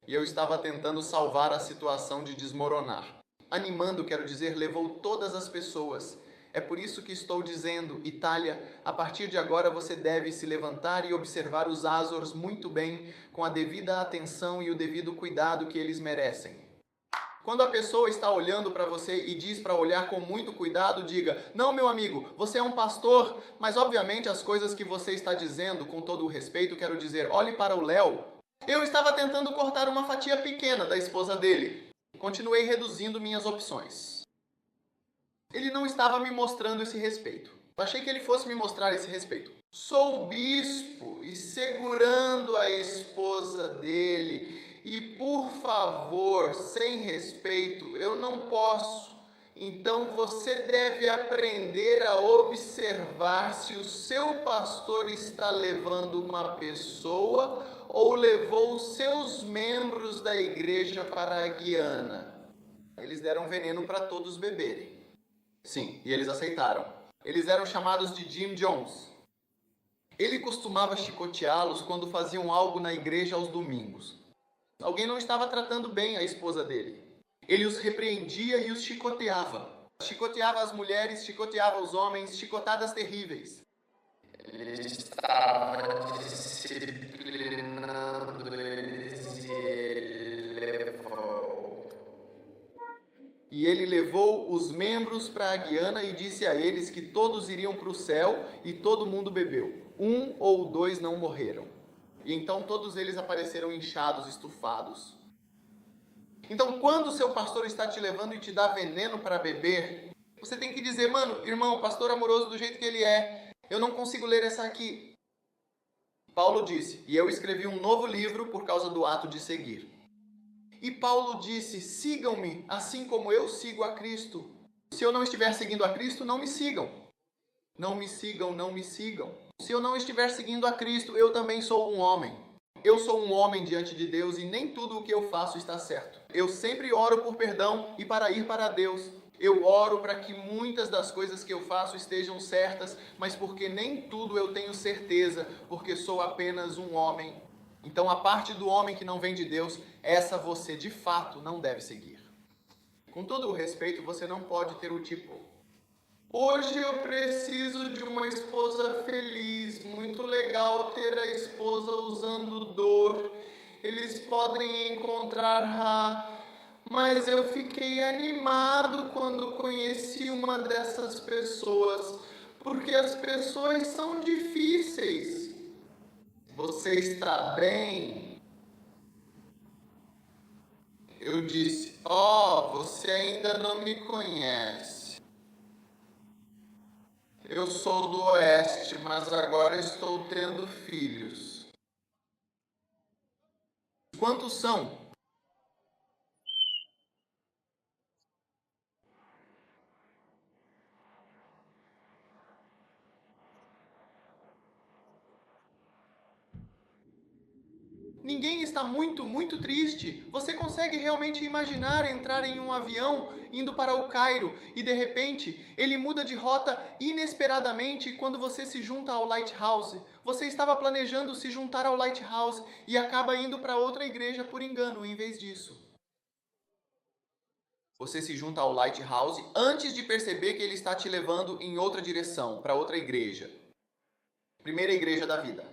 [SPEAKER 1] E eu estava tentando salvar a situação de desmoronar. Animando, quero dizer, levou todas as pessoas. É por isso que estou dizendo, Itália, a partir de agora você deve se levantar e observar os Azores muito bem, com a devida atenção e o devido cuidado que eles merecem. Quando a pessoa está olhando para você e diz para olhar com muito cuidado, diga: não, meu amigo, você é um pastor, mas obviamente as coisas que você está dizendo, com todo o respeito, quero dizer, olhe para o Léo. Eu estava tentando cortar uma fatia pequena da esposa dele. Continuei reduzindo minhas opções. Ele não estava me mostrando esse respeito. Achei que ele fosse me mostrar esse respeito. Sou bispo e segurando a esposa dele. E por favor, sem respeito, eu não posso. Então você deve aprender a observar se o seu pastor está levando uma pessoa ou levou os seus membros da igreja para a Guiana. Eles deram veneno para todos beberem. Sim, e eles aceitaram. Eles eram chamados de Jim Jones. Ele costumava chicoteá-los quando faziam algo na igreja aos domingos. Alguém não estava tratando bem a esposa dele. Ele os repreendia e os chicoteava. Chicoteava as mulheres, chicoteava os homens, chicotadas terríveis. Ele estava disciplinando eles e ele levou os membros para a Guiana e disse a eles que todos iriam para o céu e todo mundo bebeu. 1 ou 2 não morreram. E então todos eles apareceram inchados, estufados. Então, quando o seu pastor está te levando e te dá veneno para beber, você tem que dizer: mano, irmão, pastor amoroso do jeito que ele é, eu não consigo ler essa aqui. Paulo disse, e eu escrevi um novo livro por causa do ato de seguir. E Paulo disse: sigam-me assim como eu sigo a Cristo. Se eu não estiver seguindo a Cristo, não me sigam. Não me sigam, não me sigam. Se eu não estiver seguindo a Cristo, eu também sou um homem. Eu sou um homem diante de Deus e nem tudo o que eu faço está certo. Eu sempre oro por perdão e para ir para Deus. Eu oro para que muitas das coisas que eu faço estejam certas, mas porque nem tudo eu tenho certeza, porque sou apenas um homem. Então a parte do homem que não vem de Deus, essa você de fato não deve seguir. Com todo o respeito, você não pode ter o tipo: hoje eu preciso de uma esposa feliz. Muito legal ter a esposa usando dor. Eles podem encontrar mas eu fiquei animado quando conheci uma dessas pessoas, porque as pessoas são difíceis. Você está bem? Eu disse: você ainda não me conhece. Eu sou do Oeste, mas agora estou tendo filhos. Quantos são? Ninguém está muito triste. Você consegue realmente imaginar entrar em um avião indo para o Cairo e de repente ele muda de rota inesperadamente quando você se junta ao Lighthouse. Você estava planejando se juntar ao Lighthouse e acaba indo para outra igreja por engano em vez disso. Você se junta ao Lighthouse antes de perceber que ele está te levando em outra direção, para outra igreja. Primeira igreja da vida.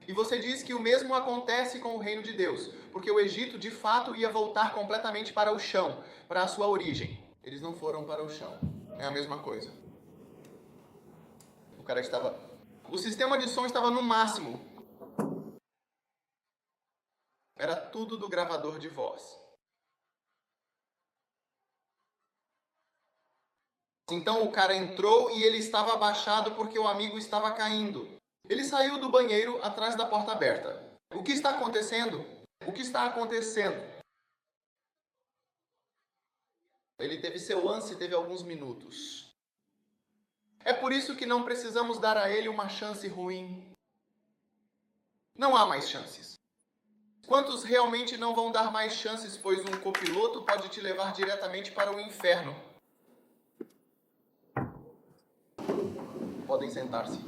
[SPEAKER 1] E você diz que o mesmo acontece com o reino de Deus, porque o Egito de fato ia voltar completamente para o chão, para a sua origem. Eles não foram para o chão. É a mesma coisa. O sistema de som estava no máximo. Era tudo do gravador de voz. Então o cara entrou e ele estava abaixado porque o amigo estava caindo. Ele saiu do banheiro atrás da porta aberta. O que está acontecendo? O que está acontecendo? Ele teve seu lance, teve alguns minutos. É por isso que não precisamos dar a ele uma chance ruim. Não há mais chances. Quantos realmente não vão dar mais chances, pois um copiloto pode te levar diretamente para o inferno? Podem sentar-se.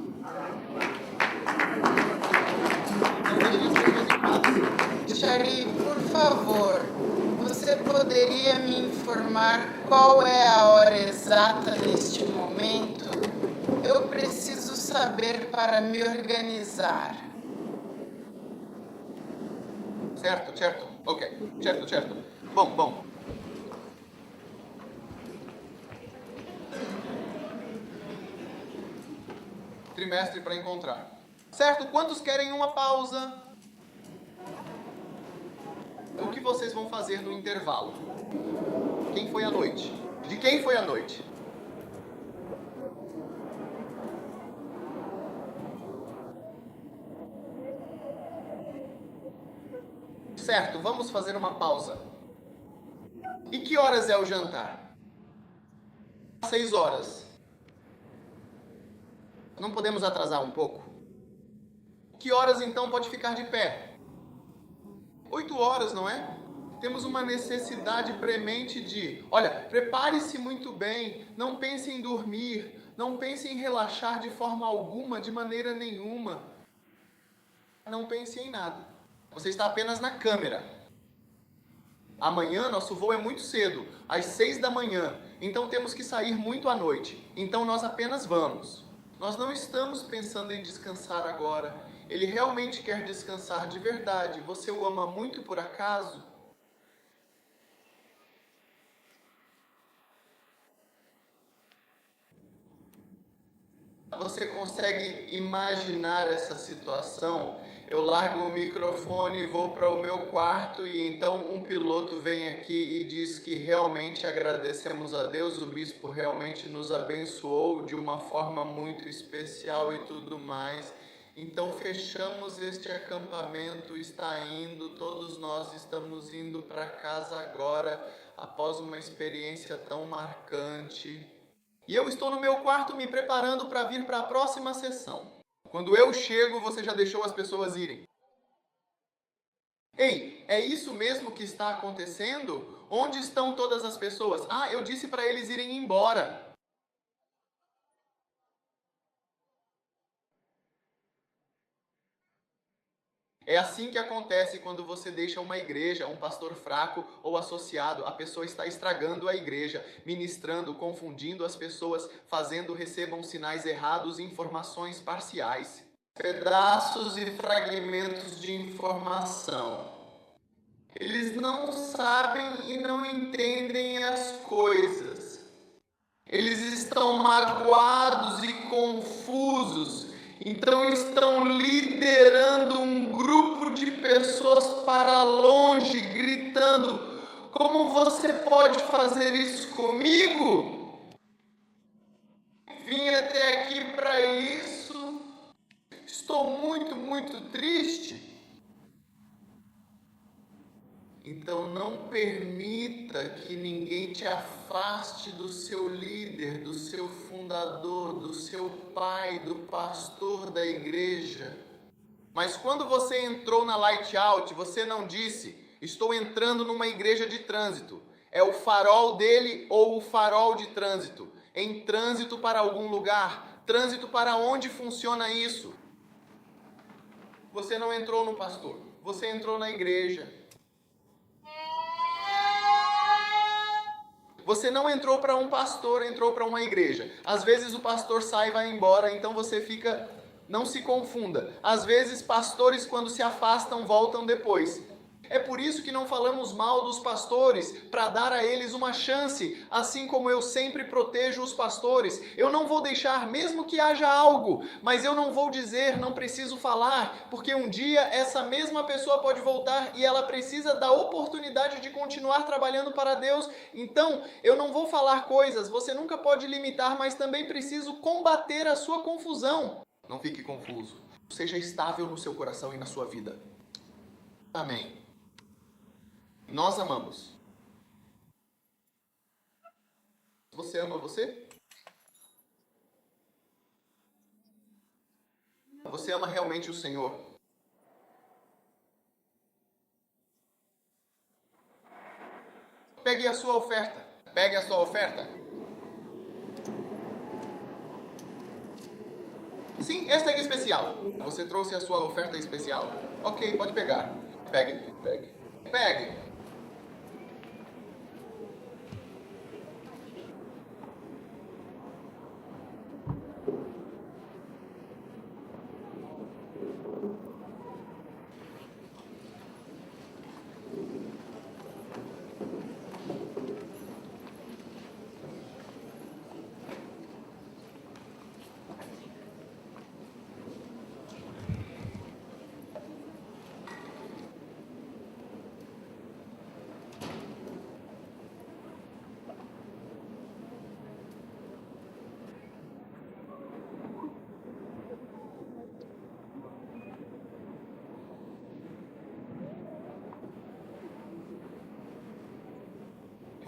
[SPEAKER 9] Charlie, por favor, você poderia me informar qual é a hora exata neste momento? Eu preciso saber para me organizar.
[SPEAKER 1] Certo. Ok. Certo. Bom. Trimestre para encontrar. Certo, quantos querem uma pausa? O que vocês vão fazer no intervalo? Quem foi à noite? De quem foi a noite? Certo, vamos fazer uma pausa. E que horas é o jantar? 6 horas. Não podemos atrasar um pouco? Que horas então pode ficar de pé? 8 horas, não é? Temos uma necessidade premente de... Olha, prepare-se muito bem, não pense em dormir, não pense em relaxar de forma alguma, de maneira nenhuma. Não pense em nada. Você está apenas na câmera. Amanhã nosso voo é muito cedo, às 6 da manhã, então temos que sair muito à noite. Então nós apenas vamos. Nós não estamos pensando em descansar agora. Ele realmente quer descansar de verdade. Você o ama muito por acaso? Você consegue imaginar essa situação? Eu largo o microfone e vou para o meu quarto e então um piloto vem aqui e diz que realmente agradecemos a Deus, o bispo realmente nos abençoou de uma forma muito especial e tudo mais. Então fechamos este acampamento, está indo, todos nós estamos indo para casa agora, após uma experiência tão marcante. E eu estou no meu quarto me preparando para vir para a próxima sessão. Quando eu chego, você já deixou as pessoas irem. Ei, é isso mesmo que está acontecendo? Onde estão todas as pessoas? Ah, eu disse para eles irem embora. É assim que acontece quando você deixa uma igreja, um pastor fraco ou associado. A pessoa está estragando a igreja, ministrando, confundindo as pessoas, fazendo recebam sinais errados e informações parciais. Pedaços e fragmentos de informação. Eles não sabem e não entendem as coisas. Eles estão magoados e confusos. Então estão liderando um grupo de pessoas para longe, gritando: como você pode fazer isso comigo? Vim até aqui para isso. Estou muito triste. Então não permita que ninguém te afaste do seu líder, do seu fundador, do seu pai, do pastor da igreja. Mas quando você entrou na Lighthouse, você não disse: estou entrando numa igreja de trânsito. É o farol dele ou o farol de trânsito. Em trânsito para algum lugar. Trânsito para onde funciona isso? Você não entrou no pastor. Você entrou na igreja. Você não entrou para um pastor, entrou para uma igreja. Às vezes o pastor sai e vai embora, então você fica... Não se confunda. Às vezes pastores, quando se afastam, voltam depois. É por isso que não falamos mal dos pastores, para dar a eles uma chance, assim como eu sempre protejo os pastores. Eu não vou deixar, mesmo que haja algo, mas eu não vou dizer, não preciso falar, porque um dia essa mesma pessoa pode voltar e ela precisa da oportunidade de continuar trabalhando para Deus. Então, eu não vou falar coisas, você nunca pode limitar, mas também preciso combater a sua confusão. Não fique confuso. Seja estável no seu coração e na sua vida. Amém. Nós amamos. Você ama você? Você ama realmente o Senhor? Pegue a sua oferta. Pegue a sua oferta. Sim, esta é especial. Você trouxe a sua oferta especial? Ok, pode pegar. Pegue, pegue. Pegue.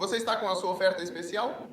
[SPEAKER 1] Você está com a sua oferta especial?